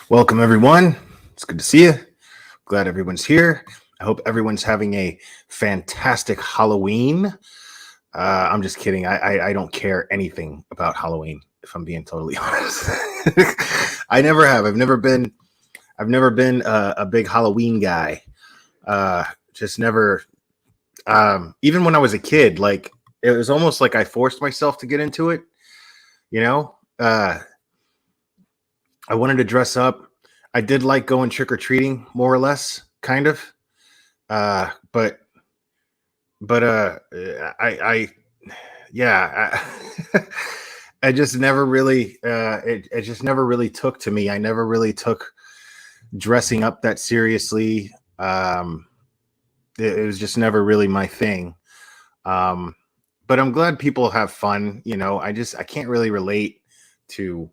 Welcome, everyone. It's good to see you. Glad everyone's here. I hope everyone's having a fantastic Halloween. I'm just kidding. I don't care anything about Halloween, if I'm being totally honest. I never have. I've never been a big Halloween guy. Just never. Even when I was a kid, like it was almost like I forced myself to get into it. You know, I wanted to dress up. I did like going trick or treating, more or less, kind of. But I yeah, I just never really it just never really took to me. I never really took dressing up that seriously. It was just never really my thing. Um, but I'm glad people have fun. I can't really relate to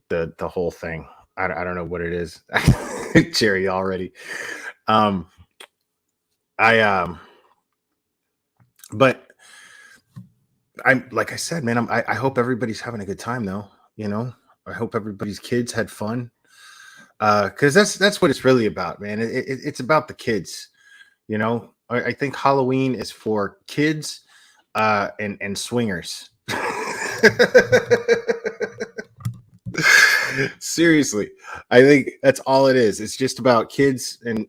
the whole thing. I don't know what it is. Jerry already. Um, I but I'm like I said, man. I hope everybody's having a good time though. I hope everybody's kids had fun. Because that's what it's really about, man. It's about the kids. I think Halloween is for kids, and swingers. Seriously, I think that's all it is. It's just about kids and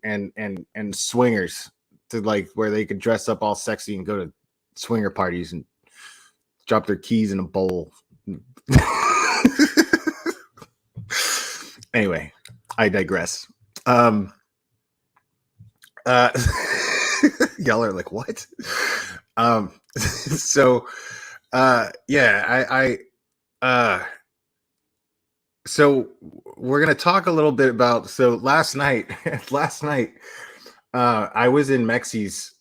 swingers to like where they could dress up all sexy and go to swinger parties and drop their keys in a bowl. Anyway, I digress. Y'all are like, what? So yeah, so we're gonna talk a little bit about last night I was in Mexi's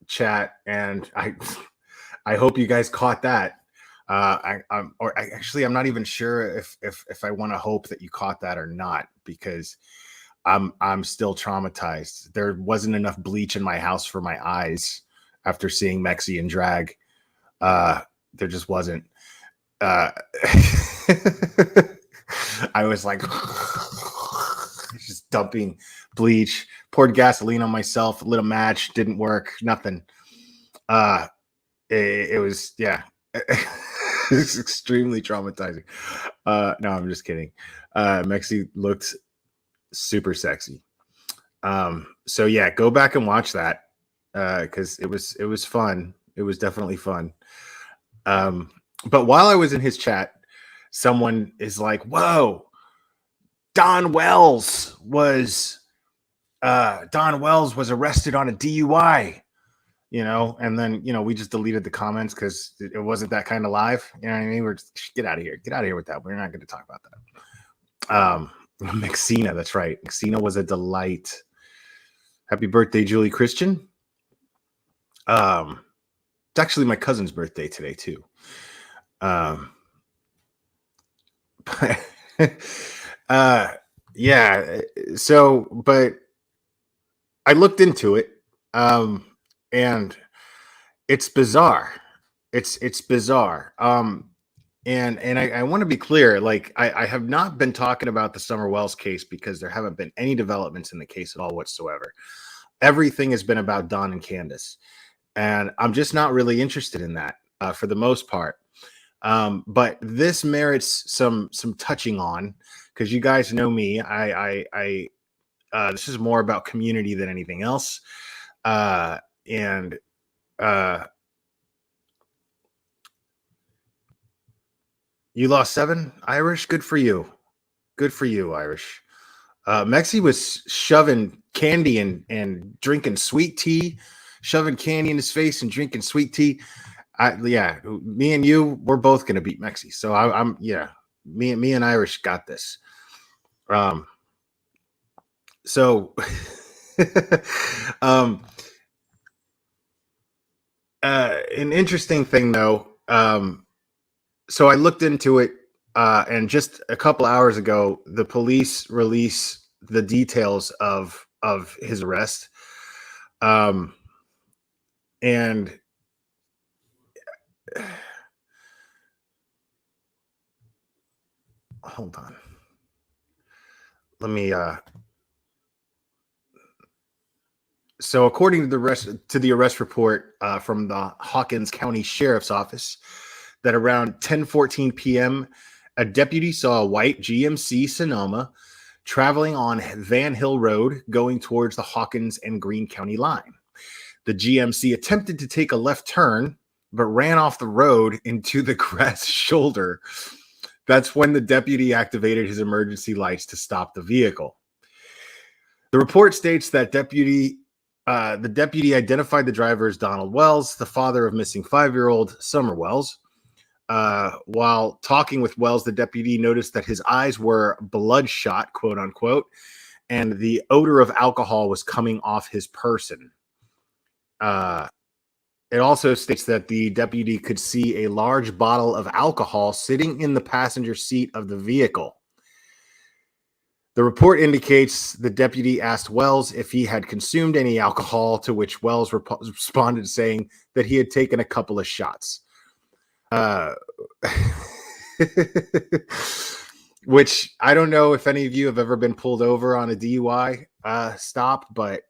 chat, and I hope you guys caught that. I'm not even sure if I want to hope that you caught that or not, because I'm still traumatized. There wasn't enough bleach in my house for my eyes after seeing Mexi in drag. There just wasn't. I was like just dumping bleach, poured gasoline on myself, lit a match, didn't work, nothing. It was, yeah. It's extremely traumatizing. No, I'm just kidding. Mexi looked super sexy. So yeah, go back and watch that, because it was fun. It was definitely fun. But while I was in his chat, someone is like, whoa, Don Wells was arrested on a DUI, and then we just deleted the comments because it wasn't that kind of live. You know what I mean? We're just, get out of here with that. We're not going to talk about that. Maxina, that's right. Maxina was a delight. Happy birthday, Julie Christian. It's actually my cousin's birthday today too. Yeah. So, but I looked into it, and it's bizarre. It's bizarre. And I want to be clear, like I have not been talking about the Summer Wells case because there haven't been any developments in the case at all whatsoever. Everything has been about Don and Candace, and I'm just not really interested in that for the most part. But this merits some touching on, because you guys know me. This is more about community than anything else. And you lost 7, Irish. Good for you. Good for you, Irish. Mexi was shoving candy and drinking sweet tea, shoving candy in his face and drinking sweet tea. Yeah, me and you, we're both gonna beat Mexi. So I'm yeah, me and Irish got this. So an interesting thing though. So I looked into it, and just a couple hours ago, the police released the details of his arrest. And hold on. let me so according to the arrest report from the Hawkins County Sheriff's Office, that around 10:14 p.m. a deputy saw a white GMC Sonoma traveling on Van Hill Road going towards the Hawkins and Greene County line. The GMC attempted to take a left turn, but ran off the road into the grass shoulder. That's when the deputy activated his emergency lights to stop the vehicle. The report states that the deputy identified the driver as Donald Wells, the father of missing 5-year-old Summer Wells. While talking with Wells, the deputy noticed that his eyes were bloodshot, quote unquote, and the odor of alcohol was coming off his person. It also states that the deputy could see a large bottle of alcohol sitting in the passenger seat of the vehicle. The report indicates the deputy asked Wells if he had consumed any alcohol, to which Wells responded saying that he had taken a couple of shots. Which I don't know if any of you have ever been pulled over on a DUI stop, but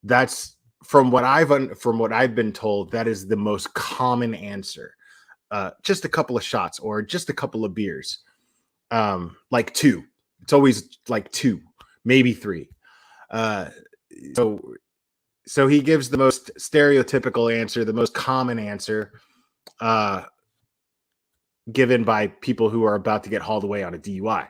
that's from what I've been told, that is the most common answer. Just a couple of shots or just a couple of beers. Like 2. It's always like 2, maybe 3. So he gives the most stereotypical answer, the most common answer given by people who are about to get hauled away on a DUI.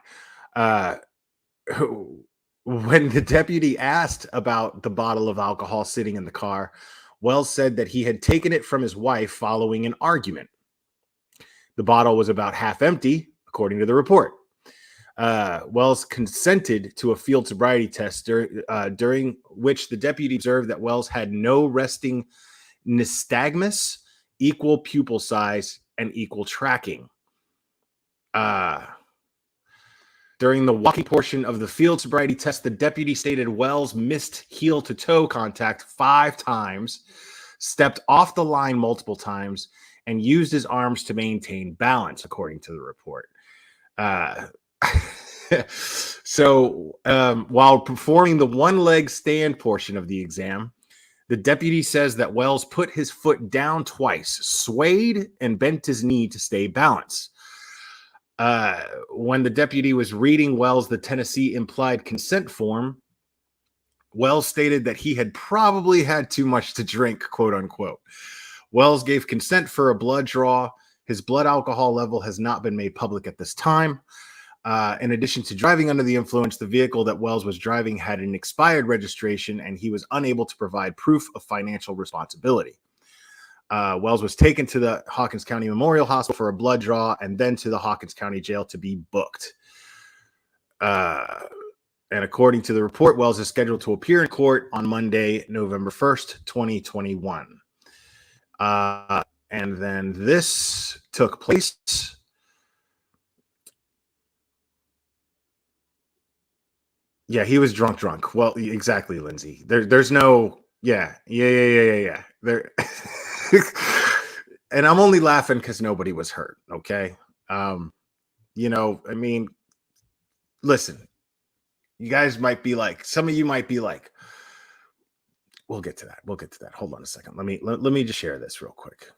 When the deputy asked about the bottle of alcohol sitting in the car, Wells said that he had taken it from his wife following an argument. The bottle was about half empty, according to the report. Wells consented to a field sobriety test during which the deputy observed that Wells had no resting nystagmus, equal pupil size, and equal tracking. During the walking portion of the field sobriety test, the deputy stated Wells missed heel-to-toe contact 5 times, stepped off the line multiple times, and used his arms to maintain balance, according to the report. So while performing the one-leg stand portion of the exam, the deputy says that Wells put his foot down twice, swayed, and bent his knee to stay balanced. When the deputy was reading Wells the Tennessee implied consent form, Wells stated that he had probably had too much to drink, quote unquote. Wells gave consent for a blood draw. His blood alcohol level has not been made public at this time. In addition to driving under the influence, the vehicle that Wells was driving had an expired registration, and he was unable to provide proof of financial responsibility. Wells was taken to the Hawkins County Memorial Hospital for a blood draw and then to the Hawkins County Jail to be booked. And according to the report, Wells is scheduled to appear in court on Monday, November 1st, 2021. And then this took place. Yeah, he was drunk. Well, exactly, Lindsay. There's no, yeah. There, and I'm only laughing because nobody was hurt. Okay, I mean, listen, you guys might be like, some of you might be like, we'll get to that. Hold on a second. Let me just share this real quick.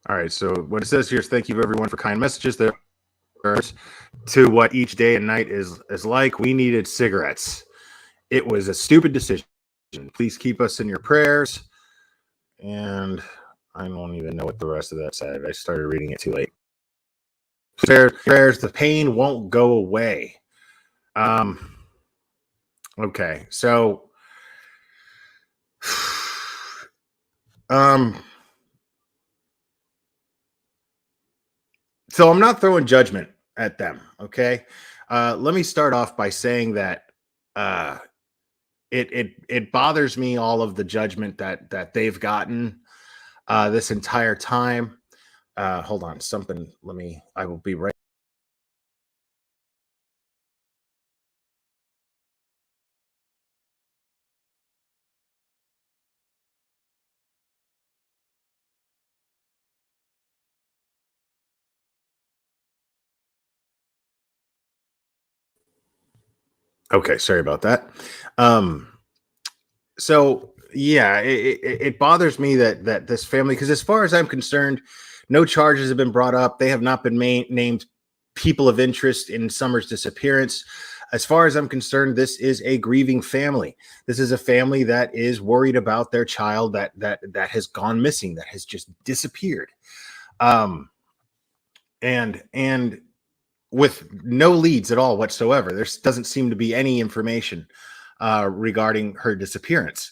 All right, so what it says here is thank you everyone for kind messages there to what each day and night is like. We needed cigarettes. It was a stupid decision. Please keep us in your prayers. And I don't even know what the rest of that said. I started reading it too late. Prayers, the pain won't go away. Okay, so so I'm not throwing judgment at them, okay? Let me start off by saying that it bothers me, all of the judgment that they've gotten this entire time. Hold on, I will be right. Okay, sorry about that. So yeah, it bothers me that this family, because as far as I'm concerned, no charges have been brought up. They have not been named people of interest in Summer's disappearance. As far as I'm concerned, this is a grieving family. This is a family that is worried about their child that has gone missing, that has just disappeared. And with no leads at all whatsoever. There doesn't seem to be any information regarding her disappearance,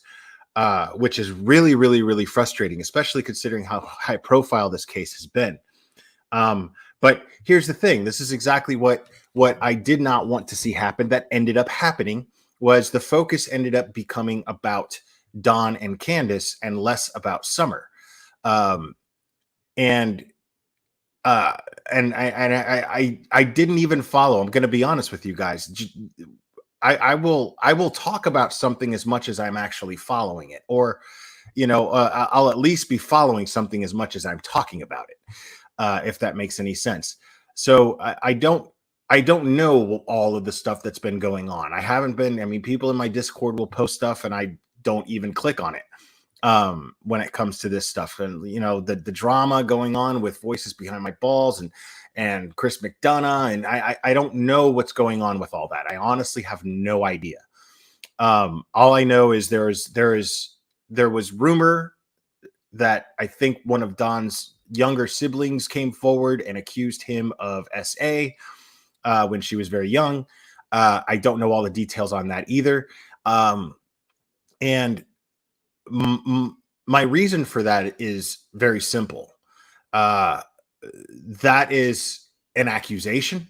which is really, really, really frustrating, especially considering how high profile this case has been. But here's the thing: this is exactly what I did not want to see happen. That ended up happening. Was the focus ended up becoming about Dawn and Candace and less about Summer, and uh I didn't even follow. I'm going to be honest with you guys. I will talk about something as much as I'm actually following it, or I'll at least be following something as much as I'm talking about it, if that makes any sense. So I don't know all of the stuff that's been going on. I haven't been. I mean, people in my Discord will post stuff and I don't even click on it when it comes to this stuff. And the drama going on with Voices Behind My Balls and Chris McDonough, and I don't know what's going on with all that. I honestly have no idea. All I know is there was rumor that I think one of Don's younger siblings came forward and accused him of SA when she was very young. I don't know all the details on that either. And my reason for that is very simple. That is an accusation.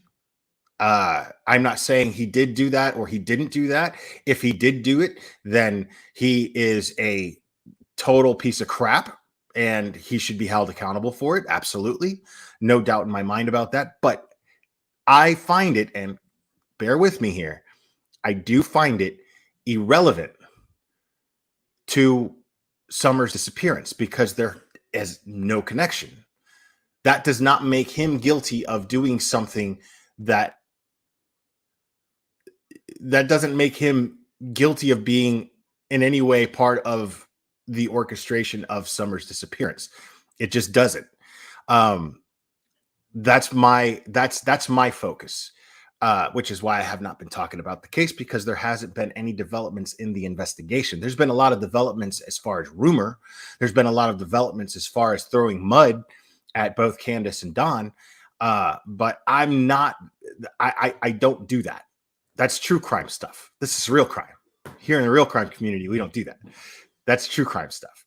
I'm not saying he did do that or he didn't do that. If he did do it, then he is a total piece of crap and he should be held accountable for it. Absolutely. No doubt in my mind about that. But I find it, and bear with me here, I do find it irrelevant to Summer's disappearance because there is no connection. That does not make him guilty of doing something that doesn't make him guilty of being in any way part of the orchestration of Summer's disappearance. It just doesn't. That's my focus. Which is why I have not been talking about the case, because there hasn't been any developments in the investigation. There's been a lot of developments as far as rumor. There's been a lot of developments as far as throwing mud at both Candace and Dawn. But I'm not, I don't do that. That's true crime stuff. This is real crime. Here in the real crime community, we don't do that. That's true crime stuff.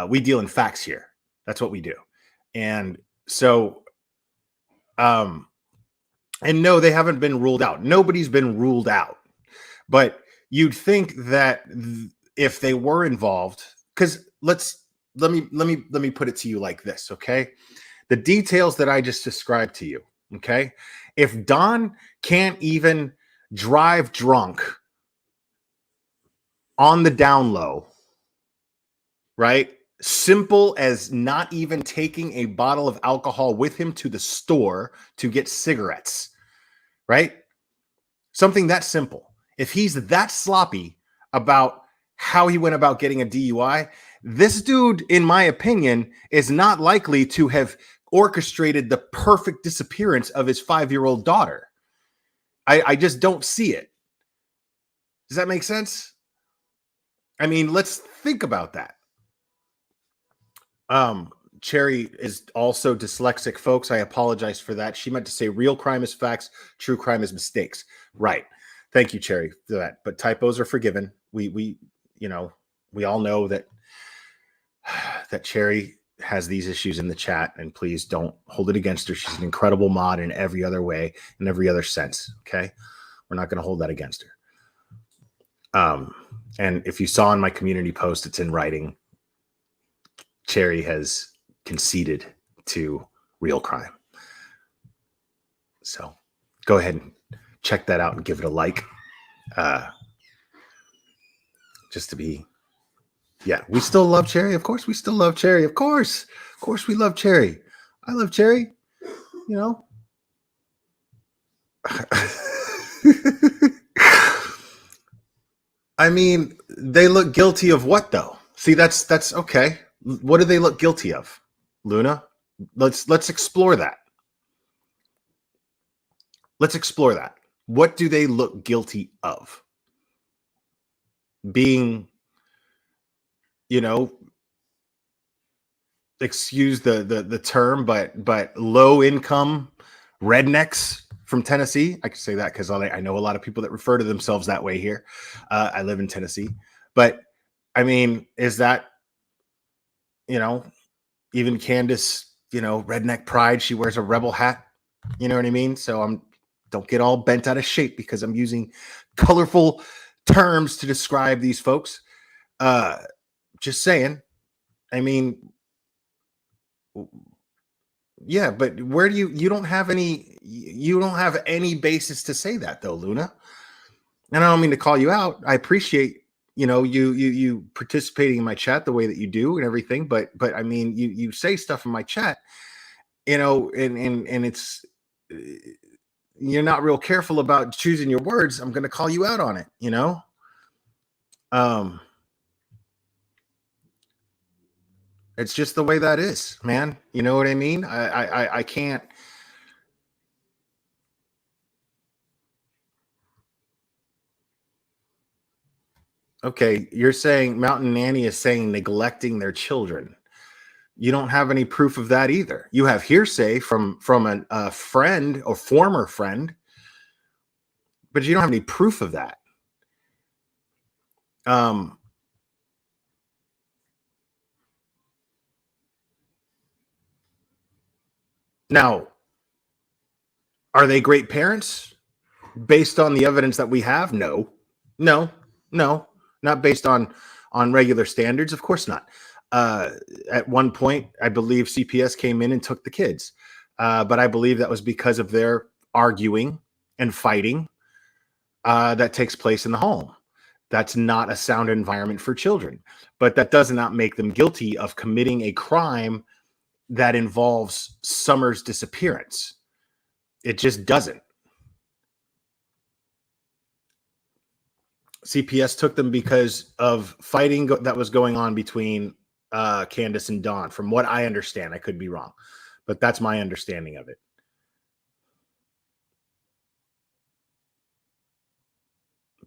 We deal in facts here. That's what we do. And so, and no, they haven't been ruled out. Nobody's been ruled out. But you'd think that if they were involved, because let me put it to you like this, okay? The details that I just described to you, okay? If Don can't even drive drunk on the down low, right? Simple as not even taking a bottle of alcohol with him to the store to get cigarettes, right? Something that simple. If he's that sloppy about how he went about getting a DUI, this dude, in my opinion, is not likely to have orchestrated the perfect disappearance of his 5-year-old daughter. I just don't see it. Does that make sense? I mean, let's think about that. Um, Cherry is also dyslexic, folks. I apologize for that. She meant to say real crime is facts, true crime is mistakes. Right. Thank you, Cherry, for that. But typos are forgiven. We you know, we all know that that Cherry has these issues in the chat, and please don't hold it against her. She's an incredible mod in every other way, in every other sense. Okay. We're not going to hold that against her. And if you saw in my community post, it's in writing. Cherry has conceded to real crime. So go ahead and check that out and give it a like. Just to be, yeah, we still love Cherry. Of course, we still love Cherry. Of course, we love Cherry. I love Cherry. You know. I mean, they look guilty of what though? See, that's okay. What do they look guilty of, Luna? Let's explore that. Let's explore that. What do they look guilty of? Being, you know, excuse the term, but low income rednecks from Tennessee. I can say that because I know a lot of people that refer to themselves that way here. I live in Tennessee, but I mean, is that, you know, even Candace, you know, redneck pride? She wears a rebel hat. You know what I mean? So don't get all bent out of shape because I'm using colorful terms to describe these folks. Just saying. I mean, yeah, but where do you don't have any basis to say that though, Luna. And I don't mean to call you out. I appreciate, you know, you participating in my chat the way that you do and everything, but I mean, you say stuff in my chat, you know, and it's you're not real careful about choosing your words. I'm going to call you out on it, you know. Um it's just the way that is, man. You know what I mean? I can't. Okay, you're saying Mountain Nanny is saying neglecting their children. You don't have any proof of that either. You have hearsay from a friend or former friend, but you don't have any proof of that. Um, Now, are they great parents based on the evidence that we have? No, no, no, not based on regular standards. Of course not. At one point, I believe CPS came in and took the kids, but I believe that was because of their arguing and fighting that takes place in the home. That's not a sound environment for children, but that does not make them guilty of committing a crime that involves Summer's disappearance. It just doesn't. CPS took them because of fighting that was going on between Candace and Dawn, from what I understand. I could be wrong, but that's my understanding of it.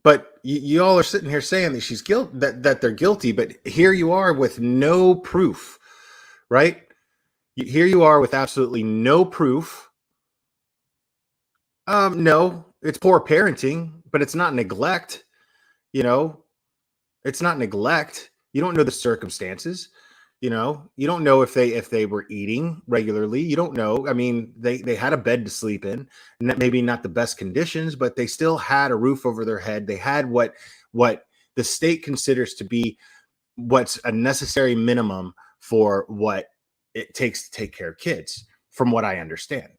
But you all are sitting here saying that she's that they're guilty, but here you are with no proof, right? Here you are with absolutely no proof. No, it's poor parenting, but it's not neglect. You know, it's not neglect. You don't know the circumstances. You know, you don't know if they were eating regularly. You don't know. I mean, they had a bed to sleep in, and maybe not the best conditions, but they still had a roof over their head. They had what the state considers to be what's a necessary minimum for what it takes to take care of kids, from what I understand.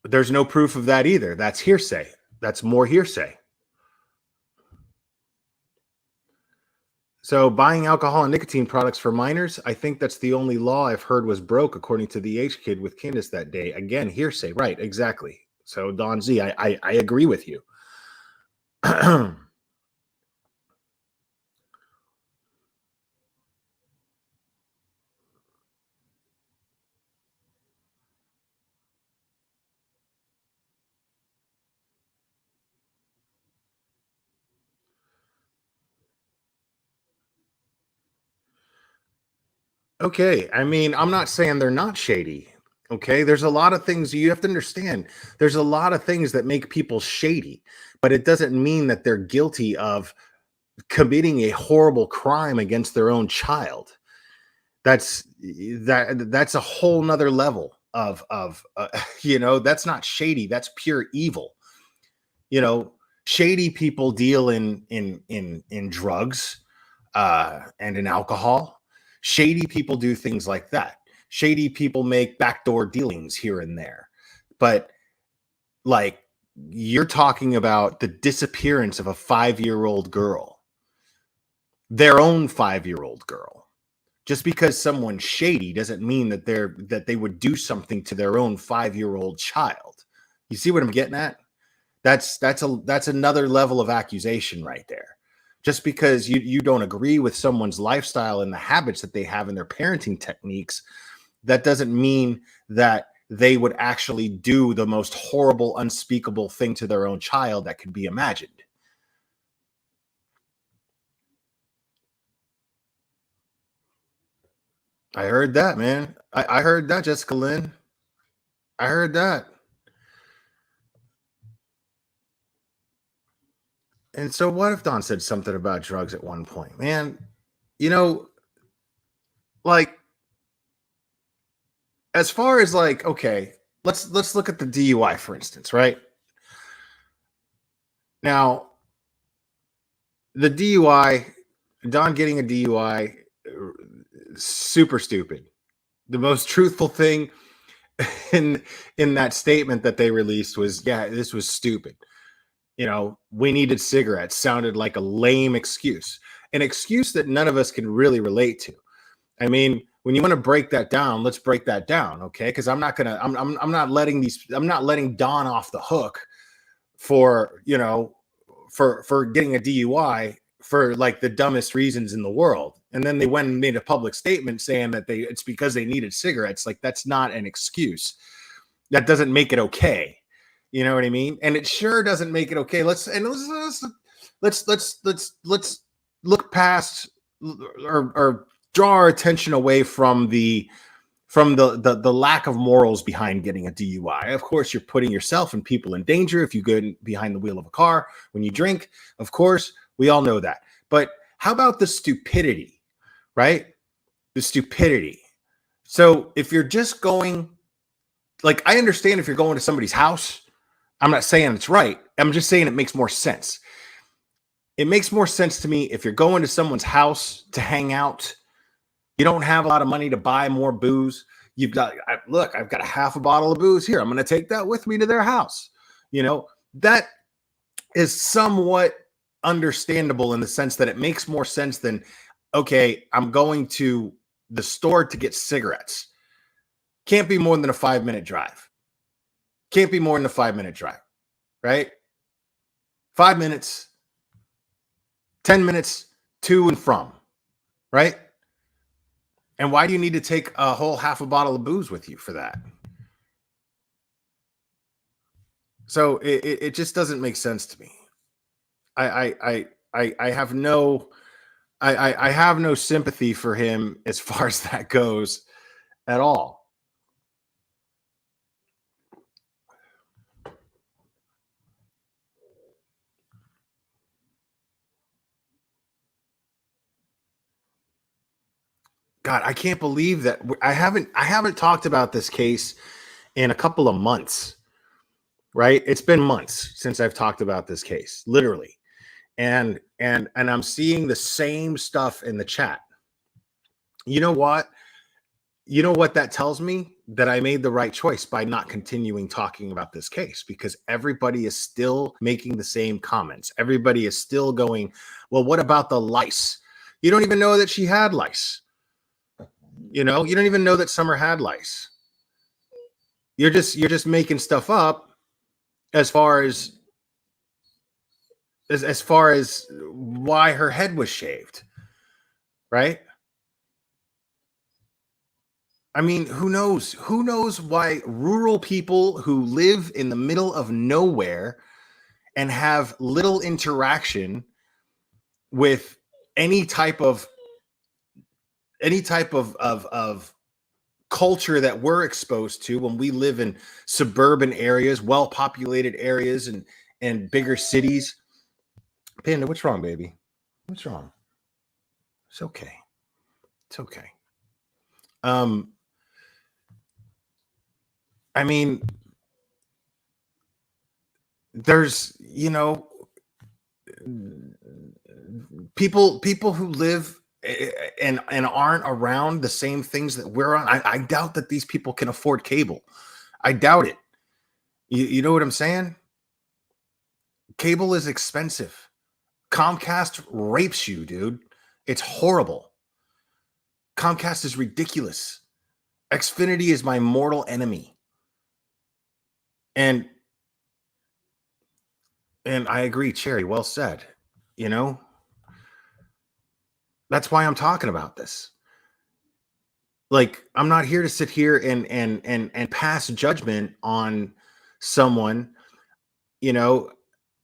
But there's no proof of that either. That's hearsay. That's more hearsay. So buying alcohol and nicotine products for minors, I think that's the only law I've heard was broke, according to the H kid with Candace that day. Again, hearsay. Right, exactly. So Don Z, I agree with you. Okay. I mean, I'm not saying they're not shady. Okay. There's a lot of things you have to understand. There's a lot of things that make people shady, but it doesn't mean that they're guilty of committing a horrible crime against their own child. That's that's a whole nother level of that's not shady. That's pure evil. You know, shady people deal in drugs and in alcohol. Shady people do things like that. Shady people make backdoor dealings here and there. But like you're talking about the disappearance of a 5-year-old girl, their own 5-year-old girl. Just because someone's shady doesn't mean that they would do something to their own 5-year-old child. You see what I'm getting at? That's another level of accusation right there. Just because you don't agree with someone's lifestyle and the habits that they have in their parenting techniques, that doesn't mean that they would actually do the most horrible, unspeakable thing to their own child that could be imagined. I heard that, man. I heard that, Jessica Lynn. I heard that. And so what if Don said something about drugs at one point? Man, you know, like as far as like, okay, let's look at the DUI for instance, right? Now, the DUI, Don getting a DUI, super stupid. The most truthful thing in in that statement that they released was, yeah, this was stupid. We needed cigarettes sounded like a lame excuse, an excuse that none of us can really relate to. I mean, when you want to break that down, let's break that down, okay? Because I'm not letting Don off the hook for for getting a DUI for like the dumbest reasons in the world. And then they went and made a public statement saying that it's because they needed cigarettes. Like that's not an excuse. That doesn't make it okay. You know what I mean? And it sure doesn't make it okay. Let's look past or draw our attention away from the lack of morals behind getting a DUI. Of course, you're putting yourself and people in danger if you go behind the wheel of a car when you drink. Of course, we all know that. But how about the stupidity, right? The stupidity. So if you're just going, like, I understand if you're going to somebody's house. I'm not saying it's right. I'm just saying it makes more sense. It makes more sense to me if you're going to someone's house to hang out. You don't have a lot of money to buy more booze. I've got a half a bottle of booze here. I'm going to take that with me to their house. That is somewhat understandable in the sense that it makes more sense than, okay, I'm going to the store to get cigarettes. Can't be more than a 5-minute drive. Can't be more than a 5-minute drive, right? 5 minutes, 10 minutes to and from, right? And why do you need to take a whole half a bottle of booze with you for that? So it just doesn't make sense to me. I have no I have no sympathy for him as far as that goes at all. God, I can't believe that I haven't talked about this case in a couple of months. Right? It's been months since I've talked about this case, literally. And I'm seeing the same stuff in the chat. You know what? You know what that tells me? That I made the right choice by not continuing talking about this case, because everybody is still making the same comments. Everybody is still going, well, what about the lice? You don't even know that she had lice. You don't even know that Summer had lice. You're just making stuff up as far as why her head was shaved, right? I mean, who knows? Who knows why rural people who live in the middle of nowhere and have little interaction with any type of any type of culture that we're exposed to when we live in suburban areas, well-populated areas, and bigger cities. Panda, what's wrong, baby? What's wrong? It's okay. It's okay. I mean, there's, people who live and aren't around the same things that we're on. I doubt that these people can afford cable. I doubt it. You know what I'm saying? Cable is expensive. Comcast rapes you, dude. It's horrible. Comcast is ridiculous. Xfinity is my mortal enemy. And I agree, Cherry, well said. That's why I'm talking about this. Like, I'm not here to sit here and pass judgment on someone,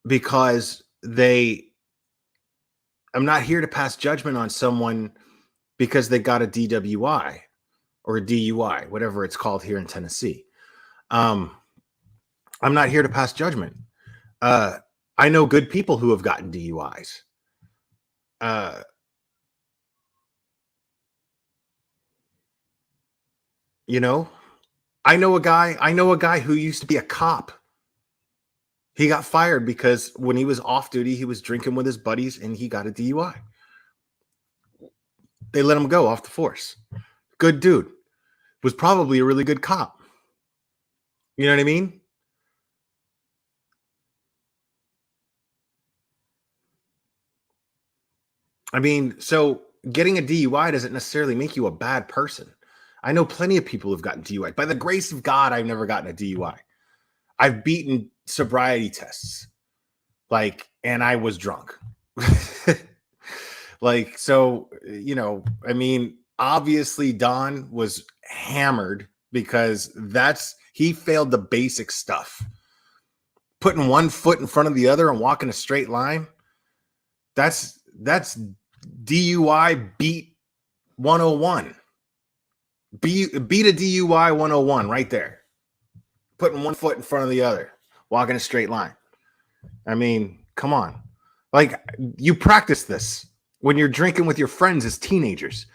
because I'm not here to pass judgment on someone because they got a DWI or a DUI, whatever it's called here in Tennessee. I'm not here to pass judgment. I know good people who have gotten DUIs. I know a guy who used to be a cop. He got fired because when he was off duty, he was drinking with his buddies and he got a DUI. They let him go off the force. Good dude. Was probably a really good cop. You know what I mean? So getting a DUI doesn't necessarily make you a bad person. I know plenty of people who've gotten DUI. By the grace of God, I've never gotten a DUI. I've beaten sobriety tests. And I was drunk. Obviously Don was hammered because he failed the basic stuff. Putting one foot in front of the other and walking a straight line. That's DUI beat 101. Beat a DUI 101 right there. Putting one foot in front of the other, walking a straight line. Come on. You practice this when you're drinking with your friends as teenagers.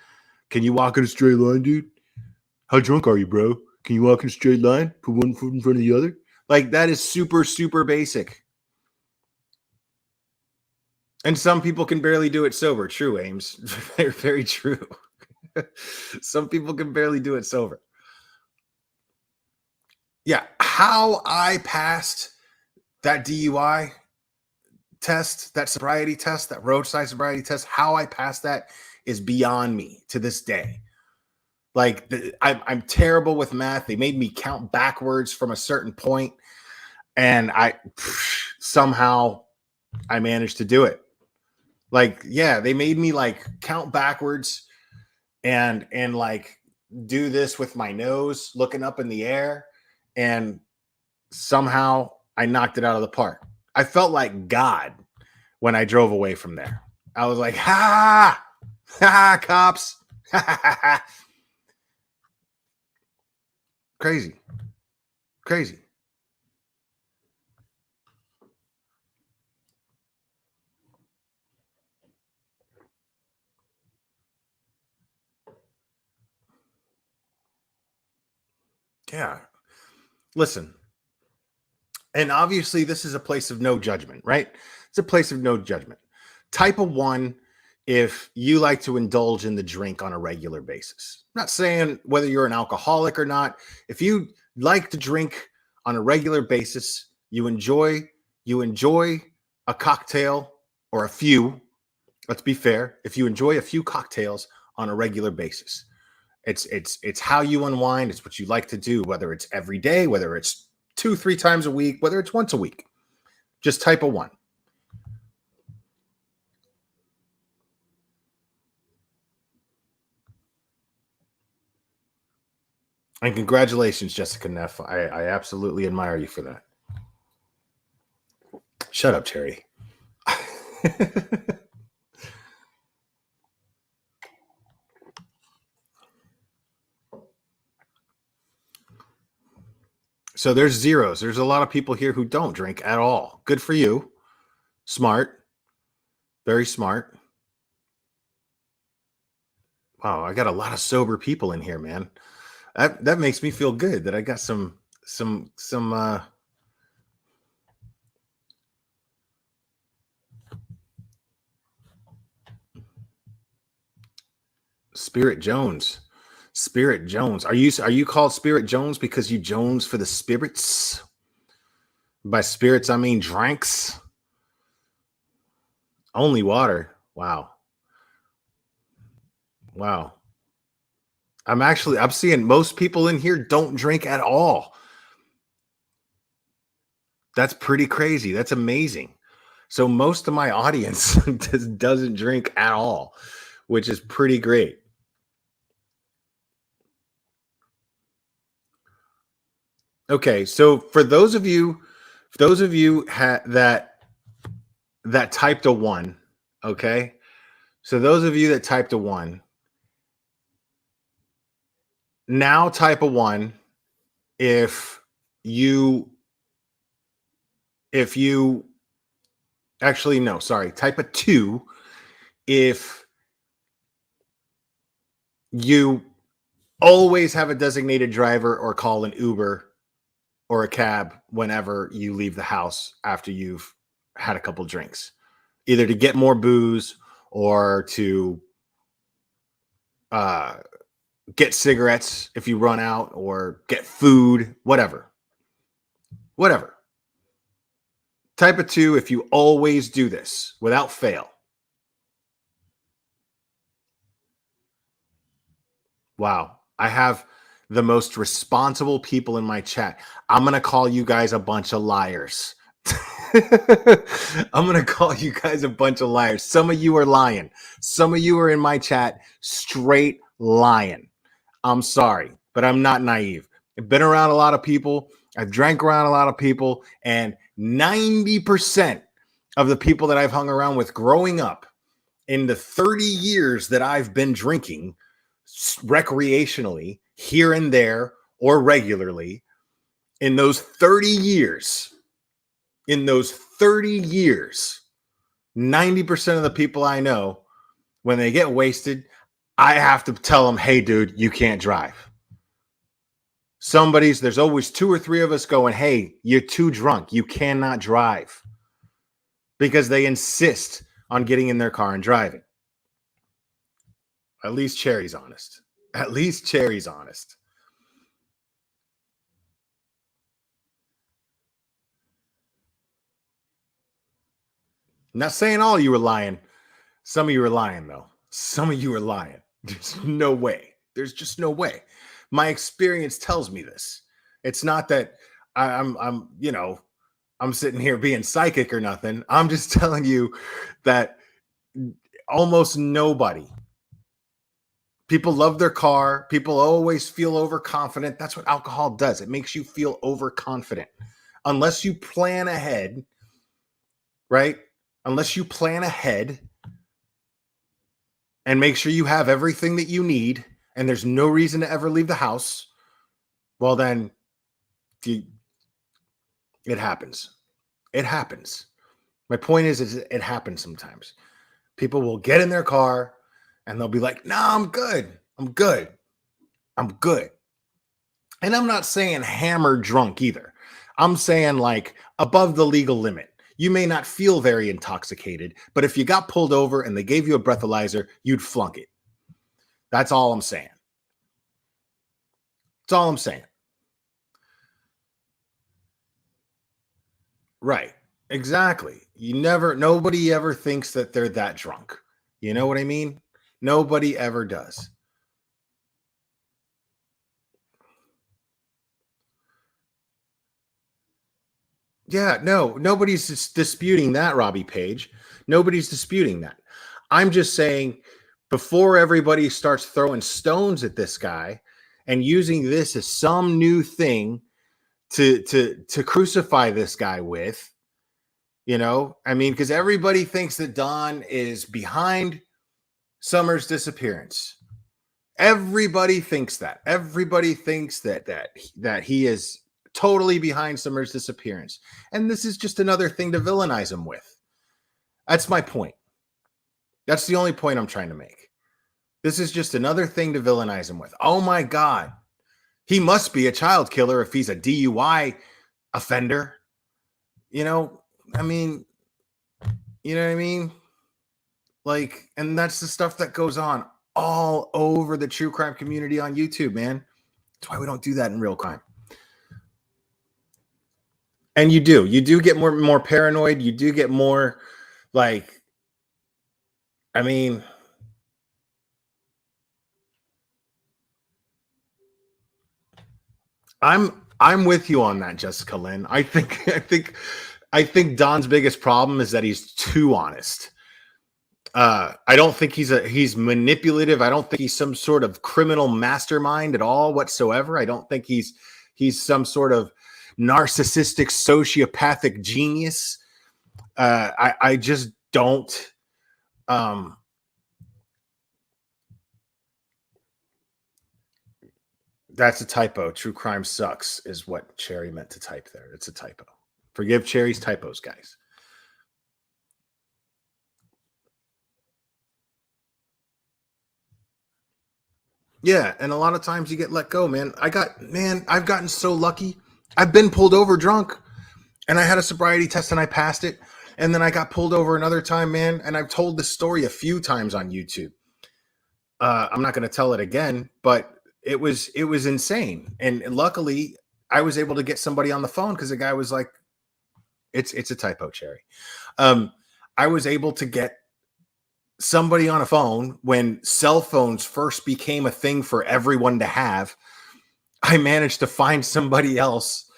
Can you walk in a straight line, dude? How drunk are you, bro? Can you walk in a straight line? Put one foot in front of the other? That is super, super basic. And some people can barely do it sober. True, Ames. Very, very true. Some people can barely do it sober. Yeah. How I passed that DUI test, that sobriety test, that roadside sobriety test, how I passed that is beyond me to this day. I'm terrible with math. They made me count backwards from a certain point, and somehow I managed to do it. They made me count backwards and do this with my nose looking up in the air, and somehow I knocked it out of the park. I felt like God when I drove away from there. I was like, ha, ha, cops. Crazy. Yeah. Listen. And obviously, this is a place of no judgment, right? It's a place of no judgment. Type of 1, if you like to indulge in the drink on a regular basis. I'm not saying whether you're an alcoholic or not. If you like to drink on a regular basis, you enjoy a cocktail or a few. Let's be fair. If you enjoy a few cocktails on a regular basis, it's how you unwind. It's what you like to do, whether it's every day, whether it's 2-3 times a week, whether it's once a week. Just type of 1. And congratulations, Jessica Neff. I absolutely admire you for that. Shut up, Terry. So there's zeros. There's a lot of people here who don't drink at all. Good for you. Smart. Very smart. Wow, I got a lot of sober people in here, man. That makes me feel good that I got some Spirit Jones. Spirit Jones. Are you called Spirit Jones because you Jones for the spirits? By spirits I mean drinks. Only water. Wow. Wow. I'm seeing most people in here don't drink at all. That's pretty crazy. That's amazing. So most of my audience doesn't drink at all, which is pretty great. Okay, so for those of you that typed a 1, okay? So those of you that typed a 1, now type a 1 if you actually, no, sorry, type a 2 if you always have a designated driver or call an Uber or a cab whenever you leave the house after you've had a couple drinks, either to get more booze or to get cigarettes if you run out, or get food, whatever. Type a 2 if you always do this without fail. Wow. I have the most responsible people in my chat. I'm going to call you guys a bunch of liars. I'm going to call you guys a bunch of liars. Some of you are lying. Some of you are in my chat straight lying. I'm sorry, but I'm not naive. I've been around a lot of people. I've drank around a lot of people, and 90% of the people that I've hung around with growing up in the 30 years that I've been drinking recreationally here and there or regularly, in those 30 years, 90% of the people I know, when they get wasted, I have to tell them, hey, dude, you can't drive. There's always 2 or 3 of us going, hey, you're too drunk. You cannot drive. Because they insist on getting in their car and driving. At least Cherry's honest. Not saying all of you were lying. Some of you were lying, though. There's no way. There's just no way. My experience tells me this. It's not that I'm sitting here being psychic or nothing. I'm just telling you that almost nobody. People love their car. People always feel overconfident. That's what alcohol does. It makes you feel overconfident. Unless you plan ahead, right? Unless you plan ahead and make sure you have everything that you need and there's no reason to ever leave the house, well, then it happens. It happens. My point is it happens sometimes. People will get in their car and they'll be like, no, I'm good. And I'm not saying hammered drunk either. I'm saying like above the legal limit. You may not feel very intoxicated, but if you got pulled over and they gave you a breathalyzer, you'd flunk it. That's all I'm saying. Right. Exactly. Nobody ever thinks that they're that drunk. You know what I mean? Nobody ever does. Yeah, no, nobody's disputing that, Robbie Page. Nobody's disputing that. I'm just saying, before everybody starts throwing stones at this guy and using this as some new thing to crucify this guy with, I mean, because everybody thinks that Don is behind Summer's disappearance. Everybody thinks that. Everybody thinks that he is totally behind Summer's disappearance. And this is just another thing to villainize him with. That's my point. That's the only point I'm trying to make. This is just another thing to villainize him with. Oh my God. He must be a child killer if he's a DUI offender. You know, I mean, you know what I mean? Like, and that's the stuff that goes on all over the true crime community on YouTube, man. That's why we don't do that in real crime. And you do get more paranoid. You do get more like, I mean, I'm with you on that, Jessica Lynn. I think Don's biggest problem is that he's too honest. I don't think he's manipulative. I don't think he's some sort of criminal mastermind at all whatsoever. I don't think he's some sort of narcissistic sociopathic genius. I just don't. That's a typo. True crime sucks is what Cherry meant to type there. It's a typo. Forgive Cherry's typos, guys. Yeah, and a lot of times you get let go, man. I've gotten so lucky. I've been pulled over drunk, and I had a sobriety test and I passed it. And then I got pulled over another time, man. And I've told this story a few times on YouTube. I'm not going to tell it again, but it was insane. And luckily, I was able to get somebody on the phone because the guy was like, "It's a typo, Cherry." I was able to get somebody on a phone when cell phones first became a thing for everyone to have. I managed to find somebody else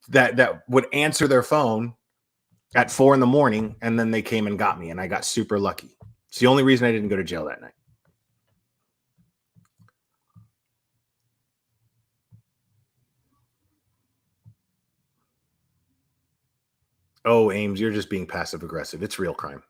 that would answer their phone at 4 a.m, and then they came and got me, and I got super lucky. It's the only reason I didn't go to jail that night. Oh, Ames, you're just being passive aggressive. It's real crime.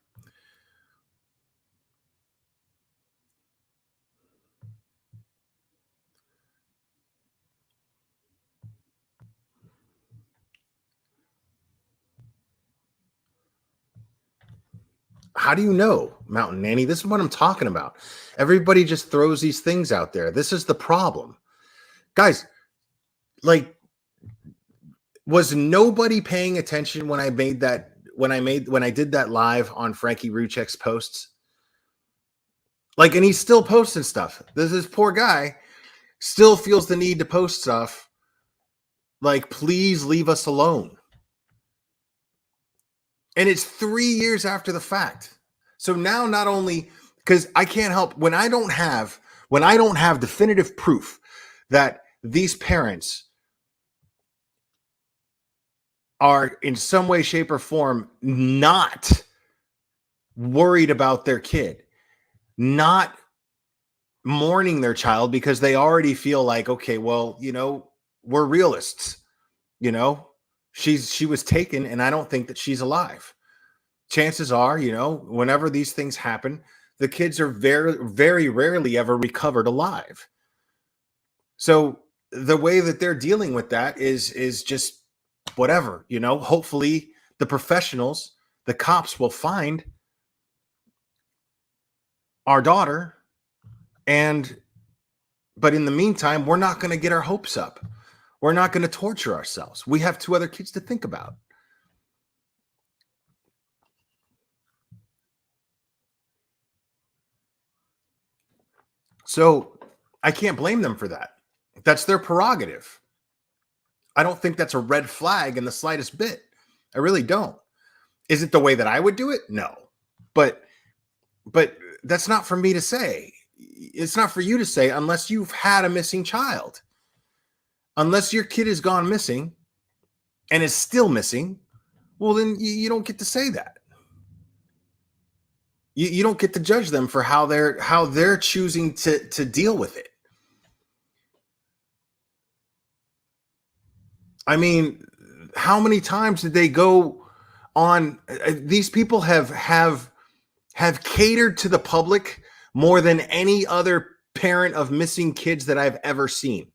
How do you know, Mountain Nanny? This is what I'm talking about. Everybody just throws these things out there. This is the problem. Guys, like, was nobody paying attention when I did that live on Frankie Ruchek's posts? Like, and he's still posting stuff. This poor guy still feels the need to post stuff. Like, please leave us alone. And it's 3 years after the fact. So now, not only, because I can't help when I don't have definitive proof that these parents are in some way, shape, or form not worried about their kid, not mourning their child because they already feel like, okay, well, you know, we're realists. You know, she was taken, and I don't think that she's alive. Chances are, you know, whenever these things happen, the kids are very, very rarely ever recovered alive. So the way that they're dealing with that is just whatever, you know. Hopefully the professionals, the cops, will find our daughter, but in the meantime, we're not going to get our hopes up. We're not going to torture ourselves. We have 2 other kids to think about. So I can't blame them for that. That's their prerogative. I don't think that's a red flag in the slightest bit. I really don't. Is it the way that I would do it? No. But that's not for me to say. It's not for you to say unless you've had a missing child. Unless your kid has gone missing and is still missing, well, then you don't get to say that. You don't get to judge them for how they're choosing to deal with it. I mean, how many times did they go on? These people have catered to the public more than any other parent of missing kids that I've ever seen.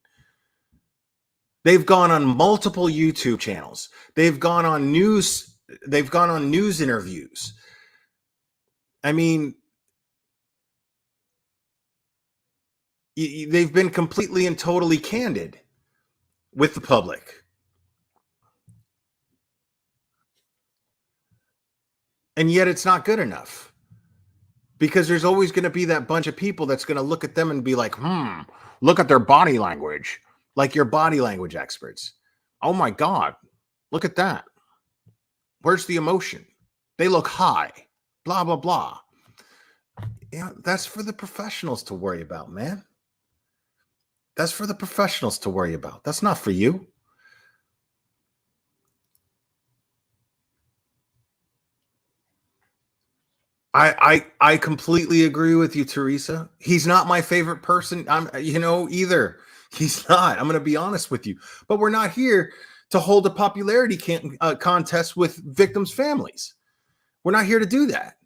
They've gone on multiple YouTube channels. They've gone on news interviews. I mean, they've been completely and totally candid with the public. And yet it's not good enough, because there's always going to be that bunch of people that's going to look at them and be like, look at their body language, like your body language experts. Oh my God, look at that. Where's the emotion? They look high, blah, blah, blah. Yeah, that's for the professionals to worry about, man. That's for the professionals to worry about. That's not for you. I completely agree with you, Teresa. He's not my favorite person. Either. He's not. I'm going to be honest with you. But we're not here to hold a popularity contest with victims' families. We're not here to do that.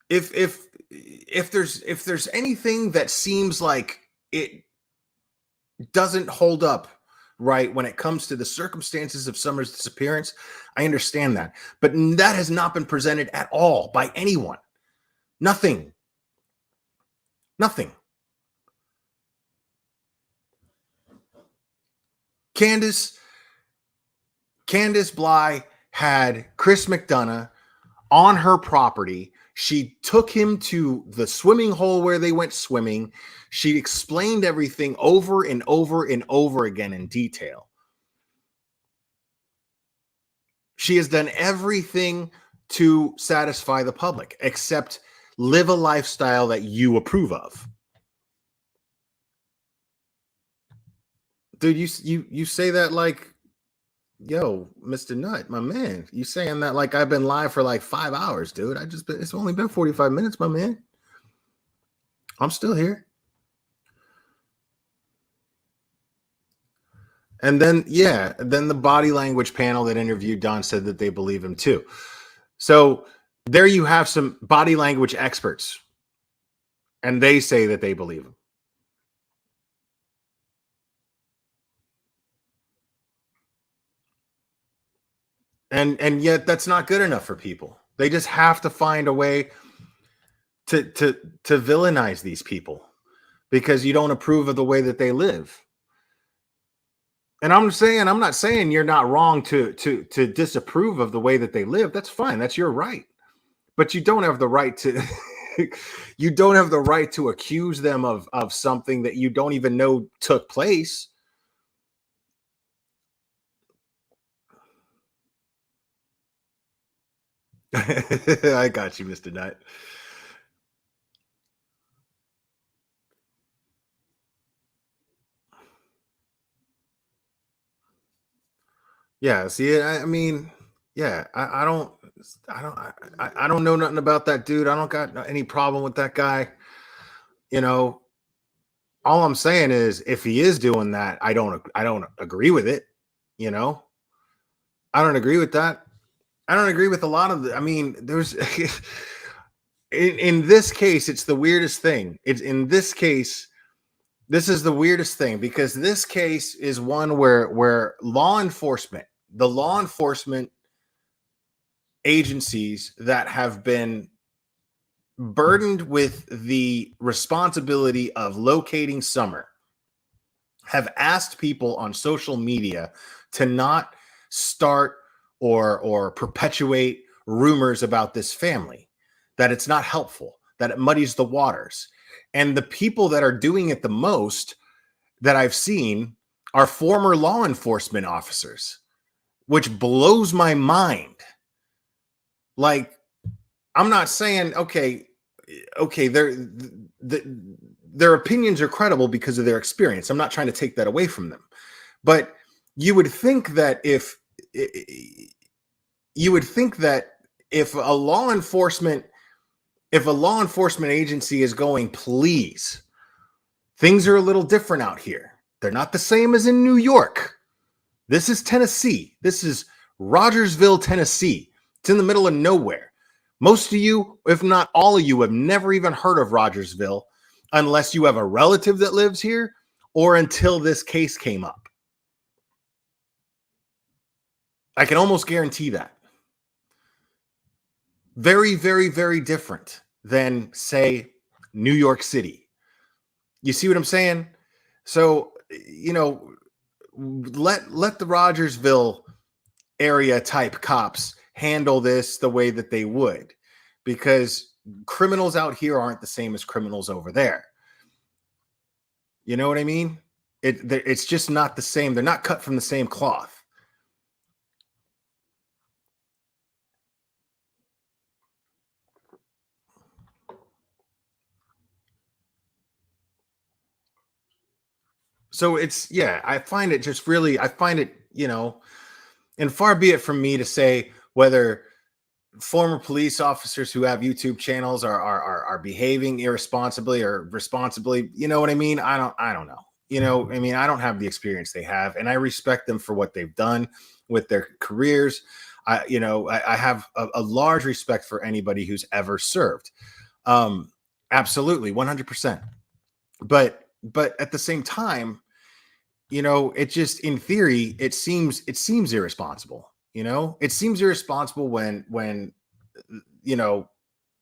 If there's anything that seems like it doesn't hold up right when it comes to the circumstances of Summer's disappearance, I understand that. But that has not been presented at all by anyone. Nothing. Candace Bly had Chris McDonough on her property. She took him to the swimming hole where they went swimming. She explained everything over and over and over again in detail. She has done everything to satisfy the public, except live a lifestyle that you approve of. Dude, you say that like, yo, Mr. Nut, my man, you saying that like I've been live for like 5 hours, dude. It's only been 45 minutes, my man. I'm still here. And then, then the body language panel that interviewed Don said that they believe him too. So there you have some body language experts, and they say that they believe him. And yet that's not good enough for people. They just have to find a way to villainize these people because you don't approve of the way that they live. And I'm not saying you're not wrong to disapprove of the way that they live. That's fine. That's your right. But you don't have the right to accuse them of something that you don't even know took place. I got you, Mr. Nut. Yeah, see, I mean, yeah, I don't know nothing about that dude. I don't got any problem with that guy. All I'm saying is if he is doing that, I don't agree with it. I don't agree with that. I don't agree with a lot of there's in this case, it's the weirdest thing. It's in this case, this is the weirdest thing because this case is one where the law enforcement agencies that have been burdened with the responsibility of locating Summer have asked people on social media to not start or perpetuate rumors about this family, that it's not helpful, that it muddies the waters. And the people that are doing it the most that I've seen are former law enforcement officers, which blows my mind. Like, I'm not saying, okay, their opinions are credible because of their experience. I'm not trying to take that away from them. But you would think that if a law enforcement agency is going, please, things are a little different out here. They're not the same as in New York. This is Tennessee. This is Rogersville, Tennessee. It's in the middle of nowhere. Most of you, if not all of you, have never even heard of Rogersville unless you have a relative that lives here or until this case came up. I can almost guarantee that. Very, very, very different than, say, New York City. You see what I'm saying? So, let the Rogersville area type cops handle this the way that they would, because criminals out here aren't the same as criminals over there. You know what I mean? It's just not the same. They're not cut from the same cloth. So I find it just really, and far be it from me to say whether former police officers who have YouTube channels are behaving irresponsibly or responsibly. You know what I mean? I don't know. I don't have the experience they have, and I respect them for what they've done with their careers. I have a large respect for anybody who's ever served. Absolutely, 100%. But at the same time, it just, in theory, it seems irresponsible. It seems irresponsible when the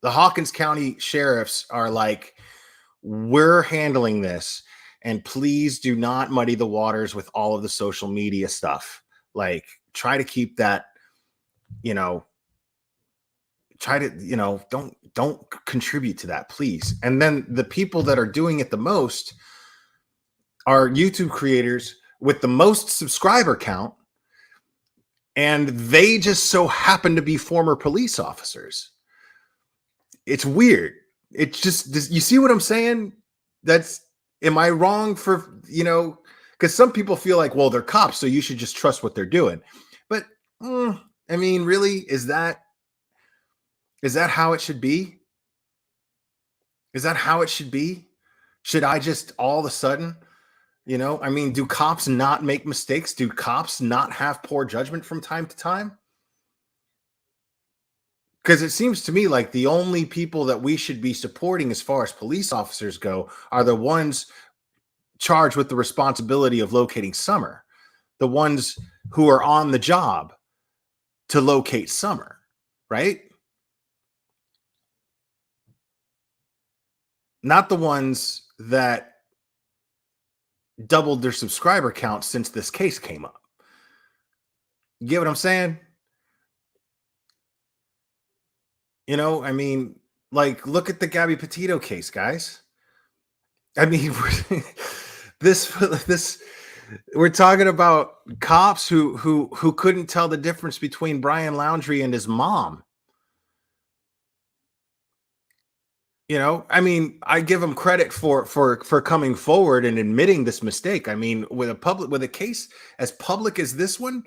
Hawkins County sheriffs are like, we're handling this, and please do not muddy the waters with all of the social media stuff. Like, try to keep that, try to, don't contribute to that, please. And then the people that are doing it the most are YouTube creators with the most subscriber count, and they just so happen to be former police officers. It's weird. It's just, you see what I'm saying? Am I wrong for, because some people feel like, well, they're cops, so you should just trust what they're doing. But really, is that how it should be? Is that how it should be? Should I just all of a sudden, do cops not make mistakes? Do cops not have poor judgment from time to time? Because it seems to me like the only people that we should be supporting as far as police officers go are the ones charged with the responsibility of locating Summer, the ones who are on the job to locate Summer, right? Not the ones that doubled their subscriber count since this case came up. You get what I'm saying? Like, look at the Gabby Petito case, guys. This we're talking about cops who couldn't tell the difference between Brian Laundrie and his mom. I give them credit for coming forward and admitting this mistake. With a case as public as this one,